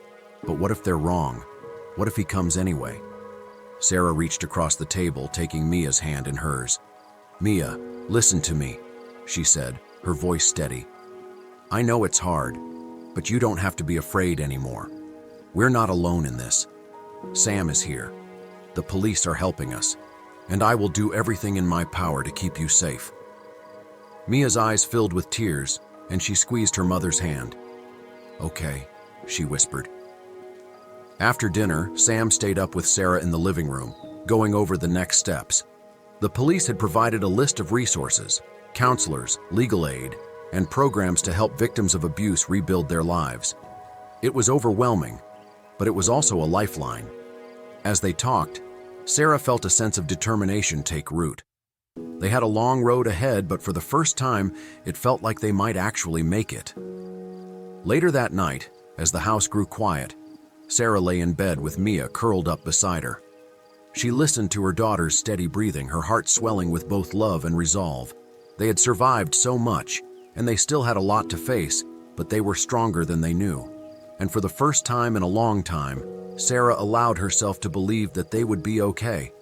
But what if they're wrong? What if he comes anyway? Sarah reached across the table, taking Mia's hand in hers. "Mia, listen to me," she said, her voice steady. "I know it's hard, but you don't have to be afraid anymore. We're not alone in this. Sam is here. The police are helping us, and I will do everything in my power to keep you safe." Mia's eyes filled with tears, and she squeezed her mother's hand. "Okay," she whispered. After dinner, Sam stayed up with Sarah in the living room, going over the next steps. The police had provided a list of resources, counselors, legal aid, and programs to help victims of abuse rebuild their lives. It was overwhelming, but it was also a lifeline. As they talked, Sarah felt a sense of determination take root. They had a long road ahead, but for the first time, it felt like they might actually make it. Later that night, as the house grew quiet, Sarah lay in bed with Mia curled up beside her. She listened to her daughter's steady breathing, her heart swelling with both love and resolve. They had survived so much, and they still had a lot to face, but they were stronger than they knew. And for the first time in a long time, Sarah allowed herself to believe that they would be okay.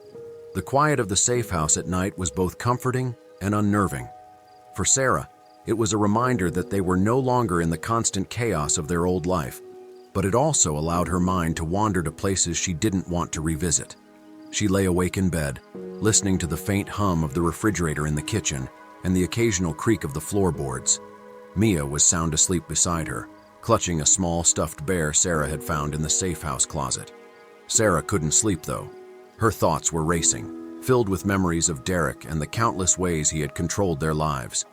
The quiet of the safe house at night was both comforting and unnerving. For Sarah, it was a reminder that they were no longer in the constant chaos of their old life, but it also allowed her mind to wander to places she didn't want to revisit. She lay awake in bed, listening to the faint hum of the refrigerator in the kitchen and the occasional creak of the floorboards. Mia was sound asleep beside her, clutching a small stuffed bear Sarah had found in the safe house closet. Sarah couldn't sleep, though. Her thoughts were racing, filled with memories of Derek and the countless ways he had controlled their lives.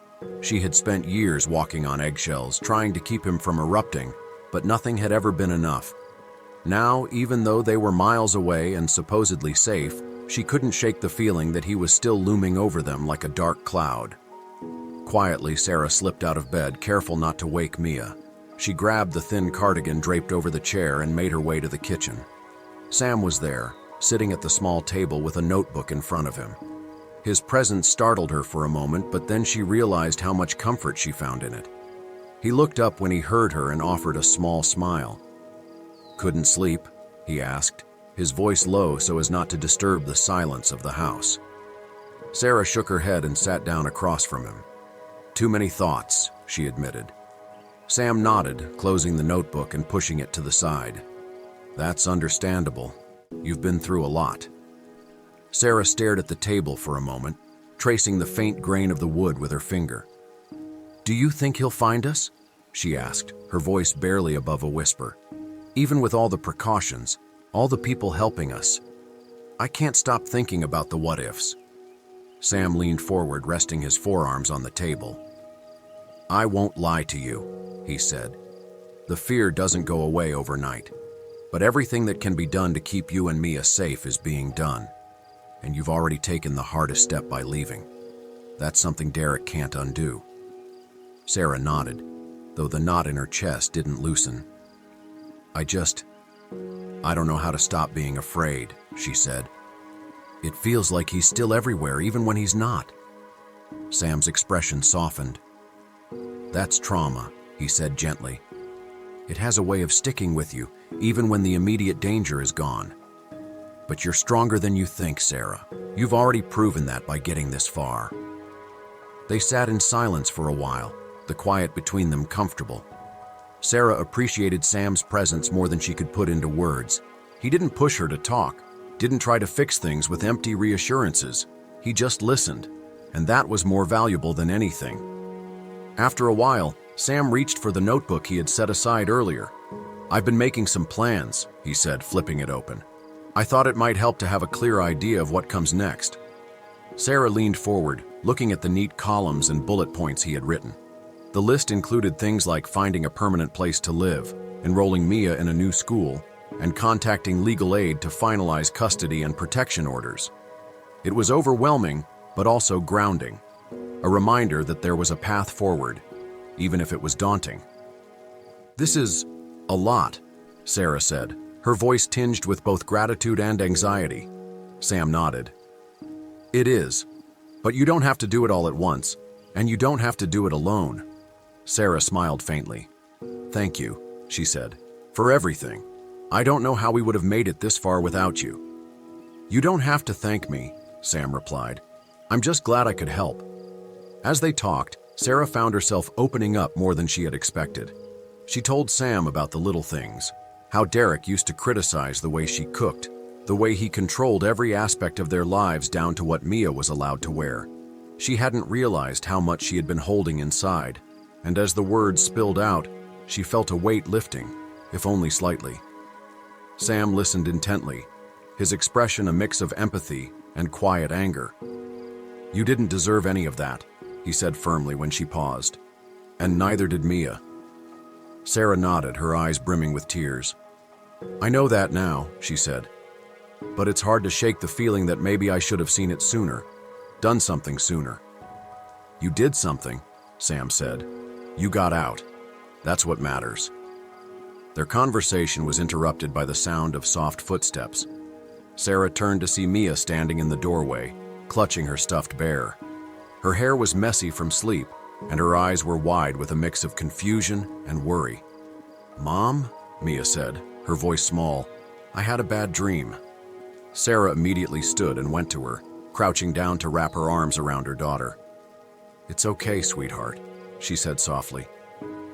She had spent years walking on eggshells, trying to keep him from erupting, but nothing had ever been enough. Now, even though they were miles away and supposedly safe, she couldn't shake the feeling that he was still looming over them like a dark cloud. Quietly, Sarah slipped out of bed, careful not to wake Mia. She grabbed the thin cardigan draped over the chair and made her way to the kitchen. Sam was there, sitting at the small table with a notebook in front of him. His presence startled her for a moment, but then she realized how much comfort she found in it. He looked up when he heard her and offered a small smile. "Couldn't sleep?" he asked, his voice low so as not to disturb the silence of the house. Sarah shook her head and sat down across from him. "Too many thoughts," she admitted. Sam nodded, closing the notebook and pushing it to the side. "That's understandable. You've been through a lot." Sarah stared at the table for a moment, tracing the faint grain of the wood with her finger. "Do you think he'll find us?" she asked, her voice barely above a whisper. "Even with all the precautions, all the people helping us, I can't stop thinking about the what-ifs." Sam leaned forward, resting his forearms on the table. "I won't lie to you," he said. "The fear doesn't go away overnight, but everything that can be done to keep you and Mia safe is being done. And you've already taken the hardest step by leaving. That's something Derek can't undo." Sarah nodded, though the knot in her chest didn't loosen. I don't know how to stop being afraid," she said. "It feels like he's still everywhere, even when he's not." Sam's expression softened. "That's trauma," he said gently. "It has a way of sticking with you, even when the immediate danger is gone. But you're stronger than you think, Sarah. You've already proven that by getting this far." They sat in silence for a while, the quiet between them comfortable. Sarah appreciated Sam's presence more than she could put into words. He didn't push her to talk, didn't try to fix things with empty reassurances. He just listened, and that was more valuable than anything. After a while, Sam reached for the notebook he had set aside earlier. "I've been making some plans," he said, flipping it open. "I thought it might help to have a clear idea of what comes next." Sarah leaned forward, looking at the neat columns and bullet points he had written. The list included things like finding a permanent place to live, enrolling Mia in a new school, and contacting legal aid to finalize custody and protection orders. It was overwhelming, but also grounding, a reminder that there was a path forward, even if it was daunting. "This is a lot," Sarah said, her voice tinged with both gratitude and anxiety. Sam nodded. "It is, but you don't have to do it all at once, and you don't have to do it alone." Sarah smiled faintly. "Thank you," she said, "for everything. I don't know how we would have made it this far without you." "You don't have to thank me," Sam replied. "I'm just glad I could help." As they talked, Sarah found herself opening up more than she had expected. She told Sam about the little things, how Derek used to criticize the way she cooked, the way he controlled every aspect of their lives down to what Mia was allowed to wear. She hadn't realized how much she had been holding inside, and as the words spilled out, she felt a weight lifting, if only slightly. Sam listened intently, his expression a mix of empathy and quiet anger. "You didn't deserve any of that," he said firmly when she paused. "And neither did Mia." Sarah nodded, her eyes brimming with tears. "I know that now," she said. "But it's hard to shake the feeling that maybe I should have seen it sooner, done something sooner." "You did something," Sam said. "You got out. That's what matters." Their conversation was interrupted by the sound of soft footsteps. Sarah turned to see Mia standing in the doorway, clutching her stuffed bear. Her hair was messy from sleep, and her eyes were wide with a mix of confusion and worry. "Mom?" Mia said, her voice small. "I had a bad dream." Sarah immediately stood and went to her, crouching down to wrap her arms around her daughter. "It's okay, sweetheart," she said softly.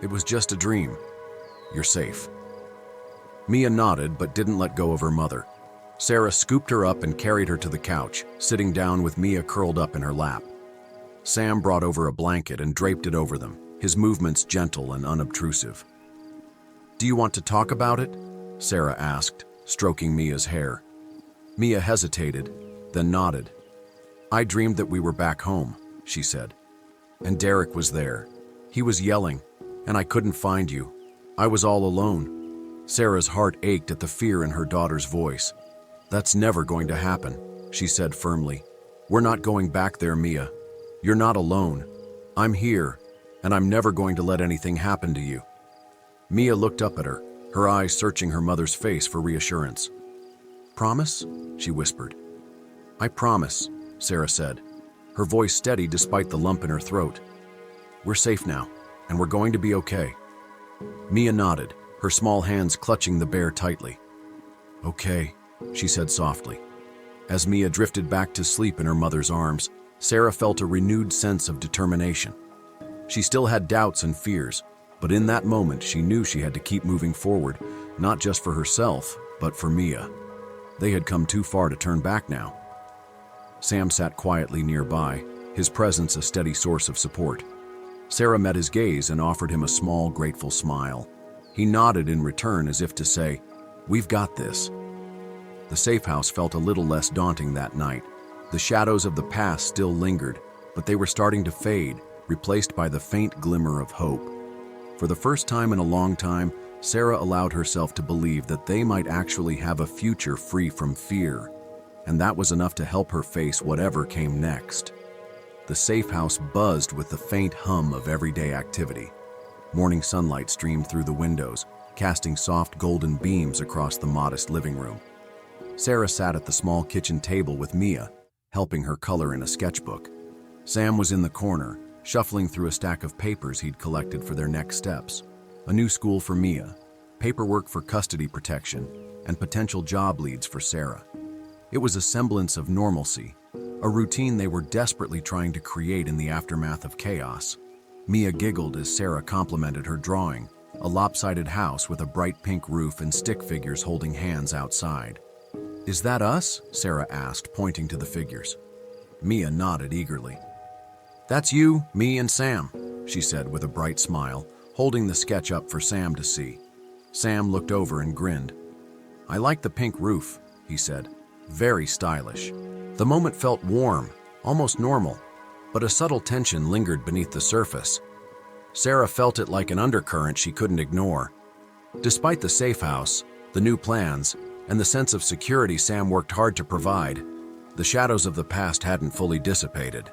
"It was just a dream. You're safe." Mia nodded but didn't let go of her mother. Sarah scooped her up and carried her to the couch, sitting down with Mia curled up in her lap. Sam brought over a blanket and draped it over them, his movements gentle and unobtrusive. "Do you want to talk about it?" Sarah asked, stroking Mia's hair. Mia hesitated, then nodded. "I dreamed that we were back home," she said. "And Derek was there. He was yelling, and I couldn't find you. I was all alone." Sarah's heart ached at the fear in her daughter's voice. "That's never going to happen," she said firmly. "We're not going back there, Mia. You're not alone. I'm here, and I'm never going to let anything happen to you." Mia looked up at her eyes searching her mother's face for reassurance. "Promise?" she whispered. "I promise," Sarah said, her voice steady despite the lump in her throat. "We're safe now, and we're going to be okay." Mia nodded, her small hands clutching the bear tightly. "Okay," she said softly. As Mia drifted back to sleep in her mother's arms, Sarah felt a renewed sense of determination. She still had doubts and fears, but in that moment she knew she had to keep moving forward, not just for herself, but for Mia. They had come too far to turn back now. Sam sat quietly nearby, his presence a steady source of support. Sarah met his gaze and offered him a small, grateful smile. He nodded in return as if to say, "We've got this." The safe house felt a little less daunting that night. The shadows of the past still lingered, but they were starting to fade, replaced by the faint glimmer of hope. For the first time in a long time, Sarah allowed herself to believe that they might actually have a future free from fear, and that was enough to help her face whatever came next. The safe house buzzed with the faint hum of everyday activity. Morning sunlight streamed through the windows, casting soft golden beams across the modest living room. Sarah sat at the small kitchen table with Mia, helping her color in a sketchbook. Sam was in the corner, shuffling through a stack of papers he'd collected for their next steps. A new school for Mia, paperwork for custody protection, and potential job leads for Sarah. It was a semblance of normalcy, a routine they were desperately trying to create in the aftermath of chaos. Mia giggled as Sarah complimented her drawing, a lopsided house with a bright pink roof and stick figures holding hands outside. "Is that us?" Sarah asked, pointing to the figures. Mia nodded eagerly. "That's you, me, and Sam," she said with a bright smile, holding the sketch up for Sam to see. Sam looked over and grinned. "I like the pink roof," he said. "Very stylish." The moment felt warm, almost normal, but a subtle tension lingered beneath the surface. Sarah felt it like an undercurrent she couldn't ignore. Despite the safe house, the new plans, and the sense of security Sam worked hard to provide, the shadows of the past hadn't fully dissipated.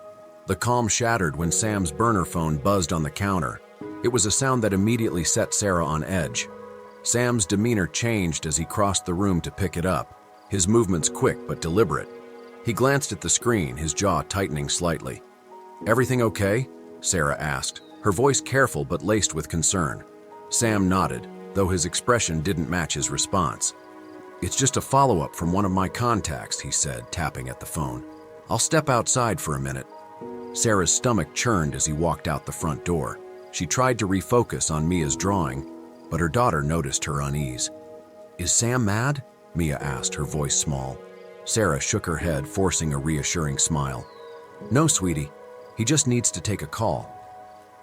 The calm shattered when Sam's burner phone buzzed on the counter. It was a sound that immediately set Sarah on edge. Sam's demeanor changed as he crossed the room to pick it up, his movements quick but deliberate. He glanced at the screen, his jaw tightening slightly. "Everything okay?" Sarah asked, her voice careful but laced with concern. Sam nodded, though his expression didn't match his response. "It's just a follow-up from one of my contacts," he said, tapping at the phone. "I'll step outside for a minute." Sarah's stomach churned as he walked out the front door. She tried to refocus on Mia's drawing, but her daughter noticed her unease. "Is Sam mad?" Mia asked, her voice small. Sarah shook her head, forcing a reassuring smile. "No, sweetie. He just needs to take a call."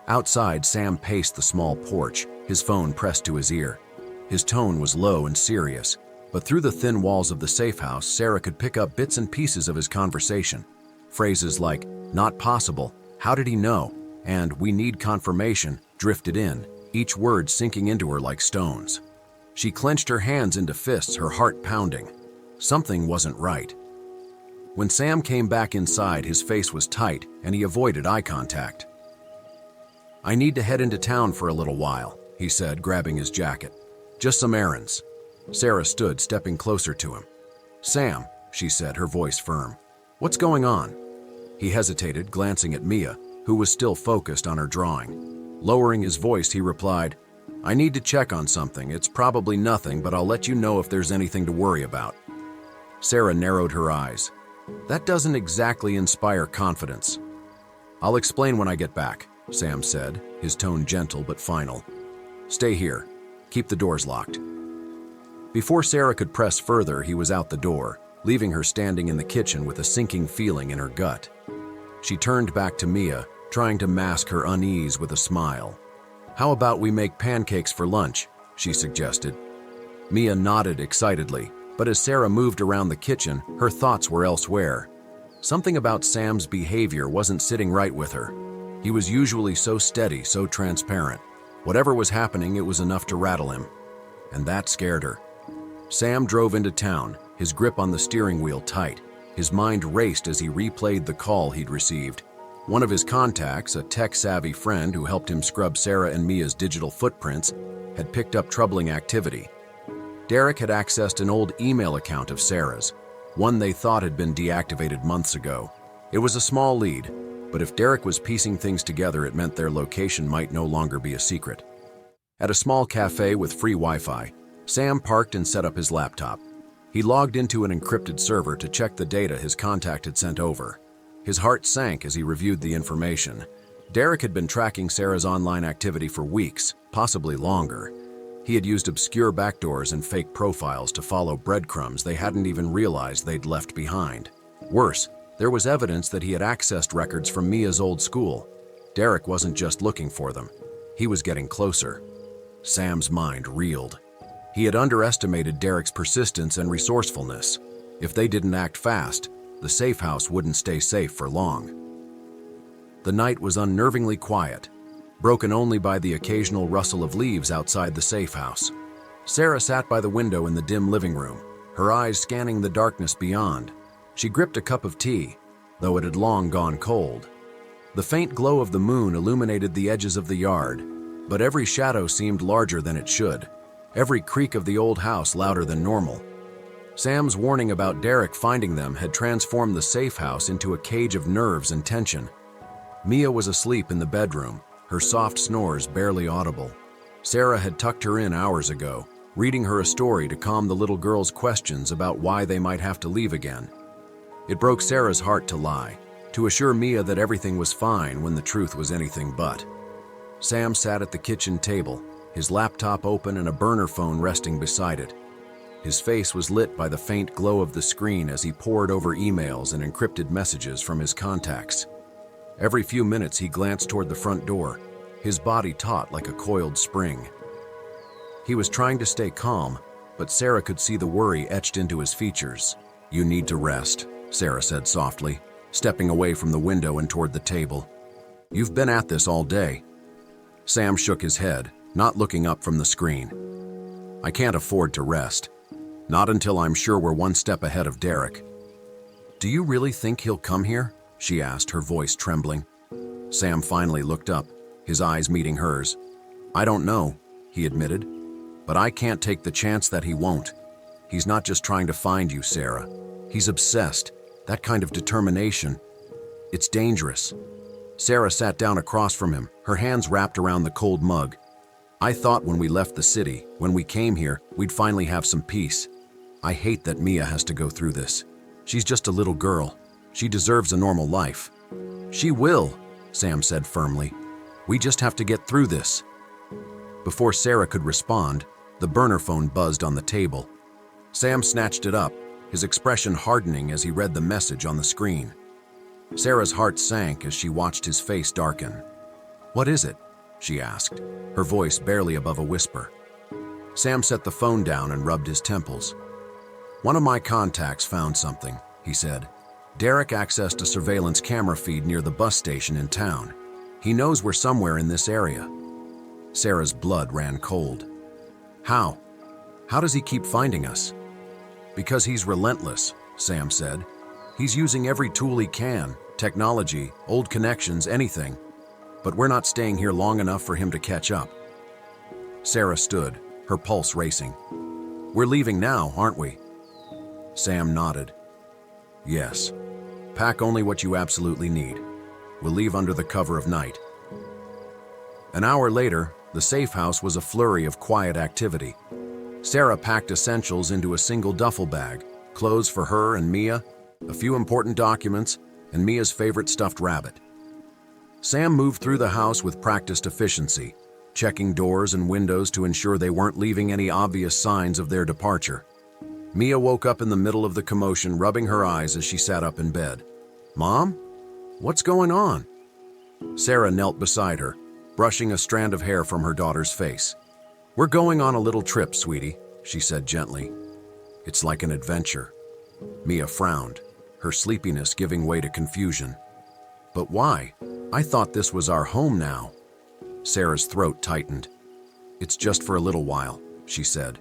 Outside, Sam paced the small porch, his phone pressed to his ear. His tone was low and serious, but through the thin walls of the safe house, Sarah could pick up bits and pieces of his conversation. Phrases like, "Not possible," "How did he know?" and "We need confirmation," drifted in, each word sinking into her like stones. She clenched her hands into fists, her heart pounding. Something wasn't right. When Sam came back inside, his face was tight, and he avoided eye contact. "I need to head into town for a little while," he said, grabbing his jacket. "Just some errands." Sarah stood, stepping closer to him. "Sam," she said, her voice firm. "What's going on?" He hesitated, glancing at Mia, who was still focused on her drawing. Lowering his voice, he replied, "I need to check on something. It's probably nothing, but I'll let you know if there's anything to worry about." Sarah narrowed her eyes. That doesn't exactly inspire confidence. "I'll explain when I get back," Sam said, his tone gentle but final. "Stay here. Keep the doors locked." Before Sarah could press further, he was out the door, leaving her standing in the kitchen with a sinking feeling in her gut. She turned back to Mia, trying to mask her unease with a smile. "How about we make pancakes for lunch?" she suggested. Mia nodded excitedly, but as Sarah moved around the kitchen, her thoughts were elsewhere. Something about Sam's behavior wasn't sitting right with her. He was usually so steady, so transparent. Whatever was happening, it was enough to rattle him. and that scared her. Sam drove into town, his grip on the steering wheel tight. His mind raced as he replayed the call he'd received. One of his contacts, a tech-savvy friend who helped him scrub Sarah and Mia's digital footprints, had picked up troubling activity. Derek had accessed an old email account of Sarah's, one they thought had been deactivated months ago. It was a small lead, but if Derek was piecing things together, it meant their location might no longer be a secret. At a small cafe with free Wi-Fi, Sam parked and set up his laptop. He logged into an encrypted server to check the data his contact had sent over. His heart sank as he reviewed the information. Derek had been tracking Sarah's online activity for weeks, possibly longer. He had used obscure backdoors and fake profiles to follow breadcrumbs they hadn't even realized they'd left behind. Worse, there was evidence that he had accessed records from Mia's old school. Derek wasn't just looking for them. He was getting closer. Sam's mind reeled. He had underestimated Derek's persistence and resourcefulness. If they didn't act fast, the safe house wouldn't stay safe for long. The night was unnervingly quiet, broken only by the occasional rustle of leaves outside the safe house. Sarah sat by the window in the dim living room, her eyes scanning the darkness beyond. She gripped a cup of tea, though it had long gone cold. The faint glow of the moon illuminated the edges of the yard, but every shadow seemed larger than it should, every creak of the old house louder than normal. Sam's warning about Derek finding them had transformed the safe house into a cage of nerves and tension. Mia was asleep in the bedroom, her soft snores barely audible. Sarah had tucked her in hours ago, reading her a story to calm the little girl's questions about why they might have to leave again. It broke Sarah's heart to lie, to assure Mia that everything was fine when the truth was anything but. Sam sat at the kitchen table, his laptop open and a burner phone resting beside it. His face was lit by the faint glow of the screen as he pored over emails and encrypted messages from his contacts. Every few minutes he glanced toward the front door, his body taut like a coiled spring. He was trying to stay calm, but Sarah could see the worry etched into his features. "You need to rest," Sarah said softly, stepping away from the window and toward the table. "You've been at this all day." Sam shook his head, not looking up from the screen. "I can't afford to rest. Not until I'm sure we're one step ahead of Derek." "Do you really think he'll come here?" she asked, her voice trembling. Sam finally looked up, his eyes meeting hers. "I don't know," he admitted, "but I can't take the chance that he won't. He's not just trying to find you, Sarah. He's obsessed. That kind of determination. It's dangerous." Sarah sat down across from him, her hands wrapped around the cold mug. "I thought when we left the city, when we came here, we'd finally have some peace. I hate that Mia has to go through this. She's just a little girl. She deserves a normal life." "She will," Sam said firmly. "We just have to get through this." Before Sarah could respond, the burner phone buzzed on the table. Sam snatched it up, his expression hardening as he read the message on the screen. Sarah's heart sank as she watched his face darken. "What is it?" she asked, her voice barely above a whisper. Sam set the phone down and rubbed his temples. "One of my contacts found something," he said. "Derek accessed a surveillance camera feed near the bus station in town. He knows we're somewhere in this area." Sarah's blood ran cold. "How? How does he keep finding us?" "Because he's relentless," Sam said. "He's using every tool he can, technology, old connections, anything. But we're not staying here long enough for him to catch up." Sarah stood, her pulse racing. "We're leaving now, aren't we?" Sam nodded. "Yes. Pack only what you absolutely need. We'll leave under the cover of night." An hour later, the safe house was a flurry of quiet activity. Sarah packed essentials into a single duffel bag, clothes for her and Mia, a few important documents, and Mia's favorite stuffed rabbit. Sam moved through the house with practiced efficiency, checking doors and windows to ensure they weren't leaving any obvious signs of their departure. Mia woke up in the middle of the commotion, rubbing her eyes as she sat up in bed. "Mom? What's going on?" Sarah knelt beside her, brushing a strand of hair from her daughter's face. "We're going on a little trip, sweetie," she said gently. "It's like an adventure." Mia frowned, her sleepiness giving way to confusion. "But why? I thought this was our home now." Sarah's throat tightened. "It's just for a little while," she said.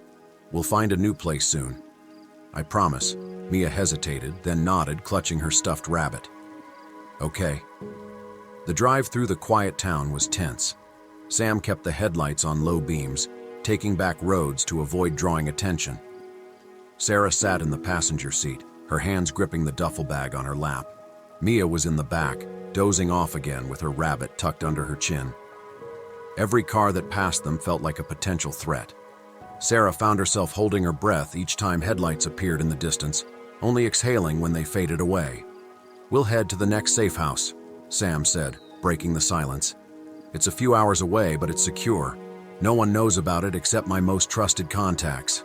"We'll find a new place soon." "I promise." Mia hesitated, then nodded, clutching her stuffed rabbit. "Okay." The drive through the quiet town was tense. Sam kept the headlights on low beams, taking back roads to avoid drawing attention. Sarah sat in the passenger seat, her hands gripping the duffel bag on her lap. Mia was in the back, dozing off again with her rabbit tucked under her chin. Every car that passed them felt like a potential threat. Sarah found herself holding her breath each time headlights appeared in the distance, only exhaling when they faded away. "We'll head to the next safe house," Sam said, breaking the silence. "It's a few hours away, but it's secure. No one knows about it except my most trusted contacts."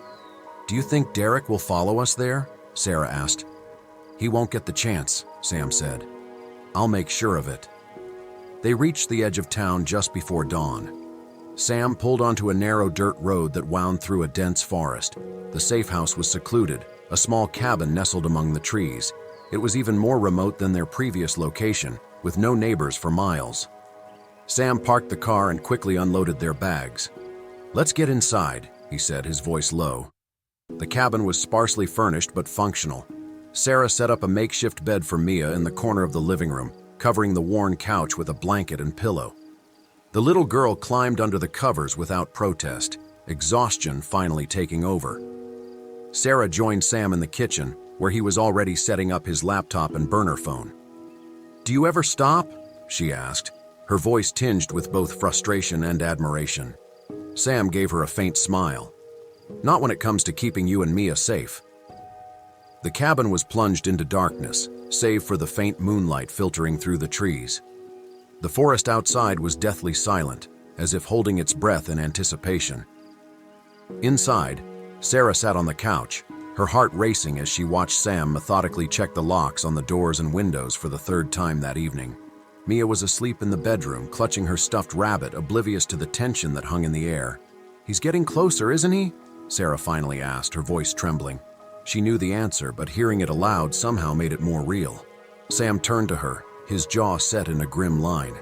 "Do you think Derek will follow us there?" Sarah asked. "He won't get the chance," Sam said. "I'll make sure of it." They reached the edge of town just before dawn. Sam pulled onto a narrow dirt road that wound through a dense forest. The safe house was secluded, a small cabin nestled among the trees. It was even more remote than their previous location, with no neighbors for miles. Sam parked the car and quickly unloaded their bags. "Let's get inside," he said, his voice low. The cabin was sparsely furnished but functional. Sarah set up a makeshift bed for Mia in the corner of the living room, covering the worn couch with a blanket and pillow. The little girl climbed under the covers without protest, exhaustion finally taking over. Sarah joined Sam in the kitchen, where he was already setting up his laptop and burner phone. "Do you ever stop?" she asked, her voice tinged with both frustration and admiration. Sam gave her a faint smile. "Not when it comes to keeping you and Mia safe." The cabin was plunged into darkness, save for the faint moonlight filtering through the trees. The forest outside was deathly silent, as if holding its breath in anticipation. Inside, Sarah sat on the couch, her heart racing as she watched Sam methodically check the locks on the doors and windows for the third time that evening. Mia was asleep in the bedroom, clutching her stuffed rabbit, oblivious to the tension that hung in the air. "He's getting closer, isn't he?" Sarah finally asked, her voice trembling. She knew the answer, but hearing it aloud somehow made it more real. Sam turned to her, his jaw set in a grim line.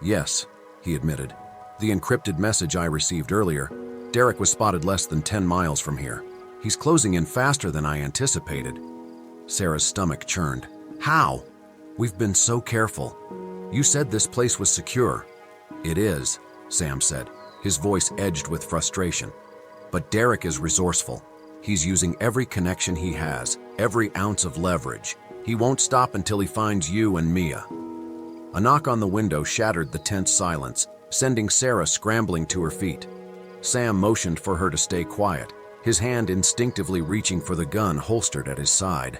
"Yes," he admitted. "The encrypted message I received earlier. Derek was spotted less than 10 miles from here. He's closing in faster than I anticipated." Sarah's stomach churned. "How? We've been so careful. You said this place was secure." "It is," Sam said, his voice edged with frustration. "But Derek is resourceful. He's using every connection he has, every ounce of leverage. He won't stop until he finds you and Mia." A knock on the window shattered the tense silence, sending Sarah scrambling to her feet. Sam motioned for her to stay quiet, his hand instinctively reaching for the gun holstered at his side.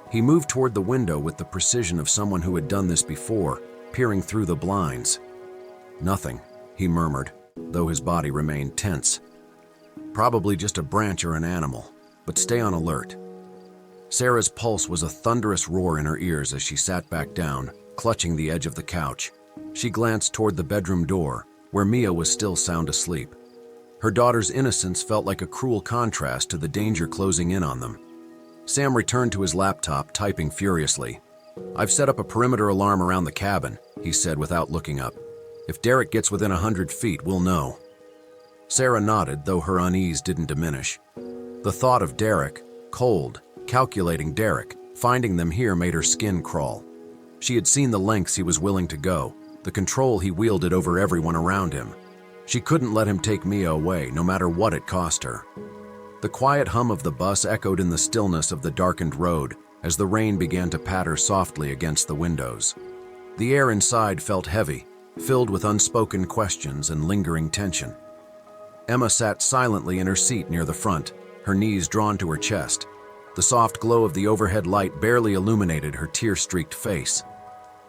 He moved toward the window with the precision of someone who had done this before, peering through the blinds. "Nothing," he murmured, though his body remained tense. "Probably just a branch or an animal, but stay on alert." Sarah's pulse was a thunderous roar in her ears as she sat back down, clutching the edge of the couch. She glanced toward the bedroom door, where Mia was still sound asleep. Her daughter's innocence felt like a cruel contrast to the danger closing in on them. Sam returned to his laptop, typing furiously. "I've set up a perimeter alarm around the cabin," he said without looking up. "If Derek gets within 100 feet, we'll know." Sarah nodded, though her unease didn't diminish. The thought of Derek, cold, calculating Derek, finding them here made her skin crawl. She had seen the lengths he was willing to go, the control he wielded over everyone around him. She couldn't let him take Mia away, no matter what it cost her. The quiet hum of the bus echoed in the stillness of the darkened road as the rain began to patter softly against the windows. The air inside felt heavy, filled with unspoken questions and lingering tension. Emma sat silently in her seat near the front, her knees drawn to her chest. The soft glow of the overhead light barely illuminated her tear-streaked face.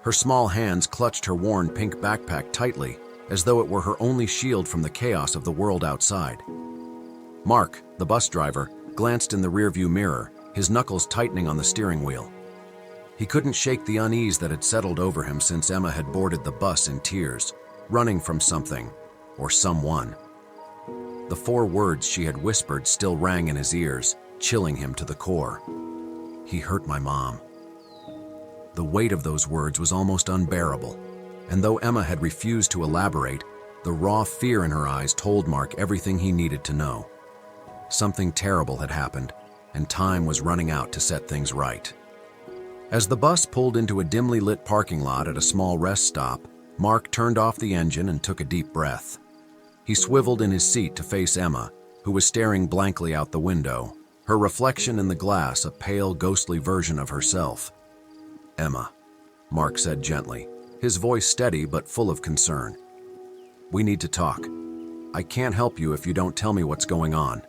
Her small hands clutched her worn pink backpack tightly, as though it were her only shield from the chaos of the world outside. Mark, the bus driver, glanced in the rearview mirror, his knuckles tightening on the steering wheel. He couldn't shake the unease that had settled over him since Emma had boarded the bus in tears, running from something or someone. The 4 words she had whispered still rang in his ears, chilling him to the core. "He hurt my mom." The weight of those words was almost unbearable, and though Emma had refused to elaborate, the raw fear in her eyes told Mark everything he needed to know. Something terrible had happened, and time was running out to set things right. As the bus pulled into a dimly lit parking lot at a small rest stop, Mark turned off the engine and took a deep breath. He swiveled in his seat to face Emma, who was staring blankly out the window, her reflection in the glass a pale, ghostly version of herself. "Emma," Mark said gently, his voice steady but full of concern. "We need to talk. I can't help you if you don't tell me what's going on."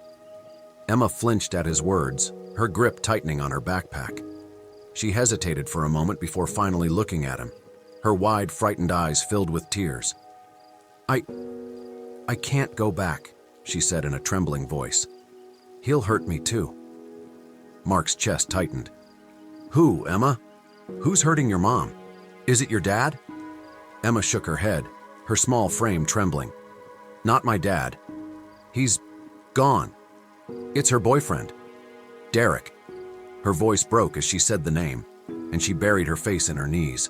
Emma flinched at his words, her grip tightening on her backpack. She hesitated for a moment before finally looking at him, her wide, frightened eyes filled with tears. I can't go back," she said in a trembling voice. "He'll hurt me too." Mark's chest tightened. "Who, Emma? Who's hurting your mom? Is it your dad?" Emma shook her head, her small frame trembling. "Not my dad. He's gone. It's her boyfriend, Derek." Her voice broke as she said the name, and she buried her face in her knees.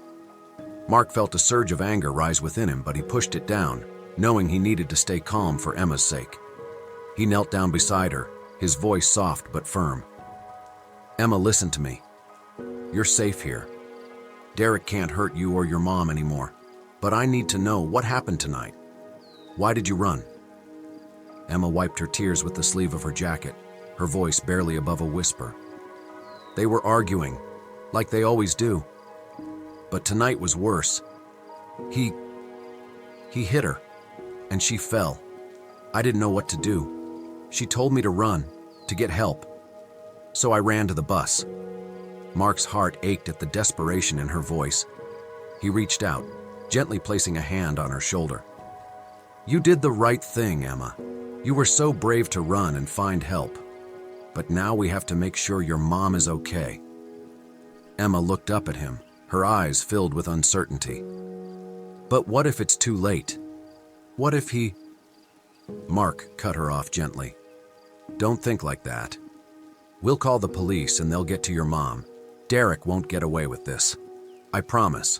Mark felt a surge of anger rise within him, but he pushed it down, knowing he needed to stay calm for Emma's sake. He knelt down beside her, his voice soft but firm. "Emma, listen to me. You're safe here. Derek can't hurt you or your mom anymore, but I need to know what happened tonight. Why did you run?" Emma wiped her tears with the sleeve of her jacket, her voice barely above a whisper. "They were arguing, like they always do. But tonight was worse. He hit her, and she fell. I didn't know what to do. She told me to run, to get help. So I ran to the bus." Mark's heart ached at the desperation in her voice. He reached out, gently placing a hand on her shoulder. "You did the right thing, Emma. You were so brave to run and find help. But now we have to make sure your mom is okay." Emma looked up at him, her eyes filled with uncertainty. "But what if it's too late? What if he—" Mark cut her off gently. "Don't think like that. We'll call the police and they'll get to your mom. Derek won't get away with this. I promise."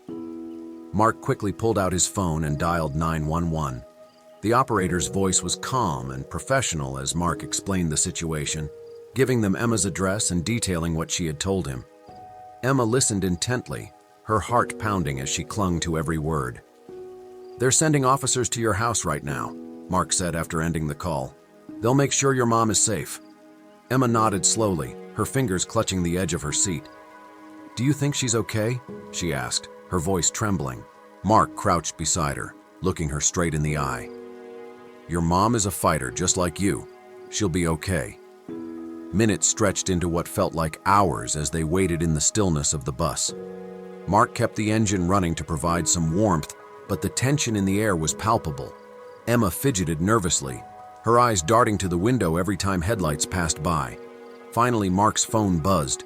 Mark quickly pulled out his phone and dialed 911. The operator's voice was calm and professional as Mark explained the situation, giving them Emma's address and detailing what she had told him. Emma listened intently, her heart pounding as she clung to every word. "They're sending officers to your house right now," Mark said after ending the call. "They'll make sure your mom is safe." Emma nodded slowly, her fingers clutching the edge of her seat. "Do you think she's okay?" she asked, her voice trembling. Mark crouched beside her, looking her straight in the eye. "Your mom is a fighter just like you. She'll be okay." Minutes stretched into what felt like hours as they waited in the stillness of the bus. Mark kept the engine running to provide some warmth, but the tension in the air was palpable. Emma fidgeted nervously, her eyes darting to the window every time headlights passed by. Finally, Mark's phone buzzed.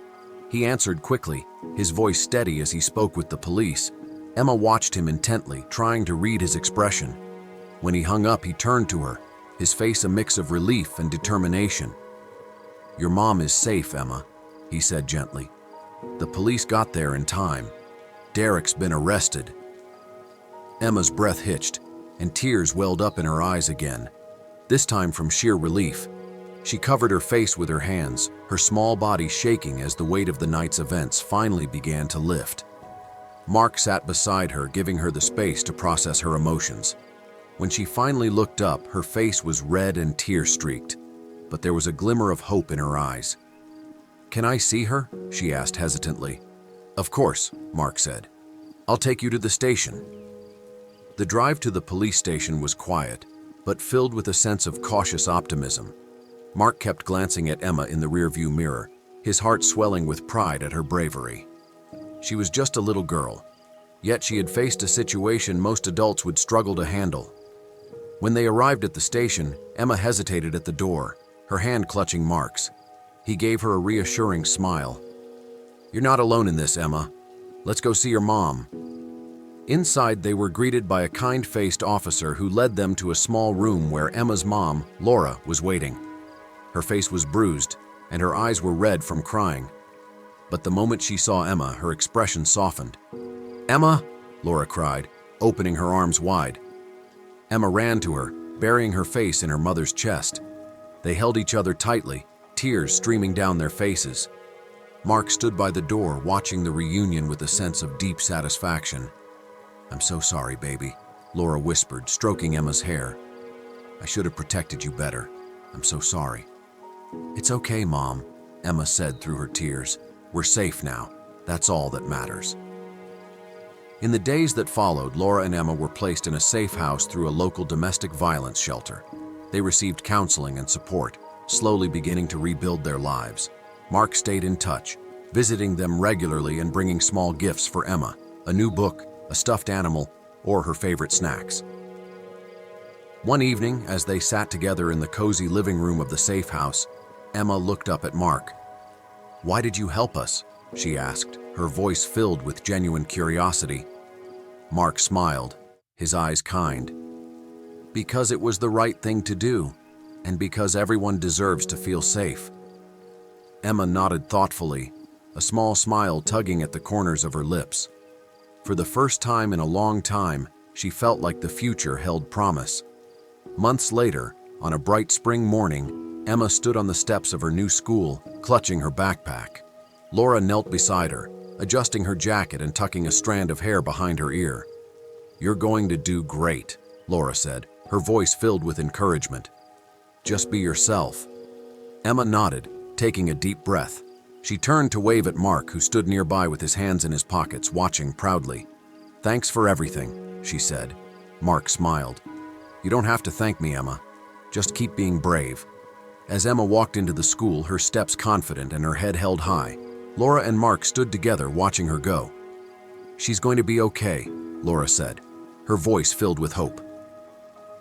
He answered quickly, his voice steady as he spoke with the police. Emma watched him intently, trying to read his expression. When he hung up, he turned to her, his face a mix of relief and determination. "Your mom is safe, Emma," he said gently. "The police got there in time. Derek's been arrested." Emma's breath hitched, and tears welled up in her eyes again, this time from sheer relief. She covered her face with her hands, her small body shaking as the weight of the night's events finally began to lift. Mark sat beside her, giving her the space to process her emotions. When she finally looked up, her face was red and tear-streaked, but there was a glimmer of hope in her eyes. "Can I see her?" she asked hesitantly. "Of course," Mark said. "I'll take you to the station." The drive to the police station was quiet, but filled with a sense of cautious optimism. Mark kept glancing at Emma in the rearview mirror, his heart swelling with pride at her bravery. She was just a little girl, yet she had faced a situation most adults would struggle to handle. When they arrived at the station, Emma hesitated at the door, her hand clutching Mark's. He gave her a reassuring smile. "You're not alone in this, Emma. Let's go see your mom." Inside, they were greeted by a kind-faced officer who led them to a small room where Emma's mom, Laura, was waiting. Her face was bruised, and her eyes were red from crying. But the moment she saw Emma, her expression softened. "Emma!" Laura cried, opening her arms wide. Emma ran to her, burying her face in her mother's chest. They held each other tightly, tears streaming down their faces. Mark stood by the door, watching the reunion with a sense of deep satisfaction. "I'm so sorry, baby," Laura whispered, stroking Emma's hair. "I should have protected you better. I'm so sorry." "It's okay, Mom," Emma said through her tears. "We're safe now. That's all that matters." In the days that followed, Laura and Emma were placed in a safe house through a local domestic violence shelter. They received counseling and support, slowly beginning to rebuild their lives. Mark stayed in touch, visiting them regularly and bringing small gifts for Emma, a new book, a stuffed animal, or her favorite snacks. One evening, as they sat together in the cozy living room of the safe house, Emma looked up at Mark. "Why did you help us?" she asked, her voice filled with genuine curiosity. Mark smiled, his eyes kind. "Because it was the right thing to do, and because everyone deserves to feel safe." Emma nodded thoughtfully, a small smile tugging at the corners of her lips. For the first time in a long time, she felt like the future held promise. Months later, on a bright spring morning, Emma stood on the steps of her new school, clutching her backpack. Laura knelt beside her, adjusting her jacket and tucking a strand of hair behind her ear. "You're going to do great," Laura said, her voice filled with encouragement. "Just be yourself." Emma nodded, taking a deep breath. She turned to wave at Mark, who stood nearby with his hands in his pockets, watching proudly. "Thanks for everything," she said. Mark smiled. "You don't have to thank me, Emma. Just keep being brave." As Emma walked into the school, her steps confident and her head held high, Laura and Mark stood together, watching her go. "She's going to be okay," Laura said, her voice filled with hope.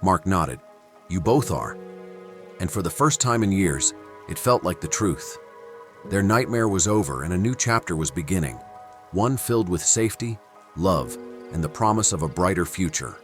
Mark nodded. "You both are." And for the first time in years, it felt like the truth. Their nightmare was over and a new chapter was beginning, one filled with safety, love, and the promise of a brighter future.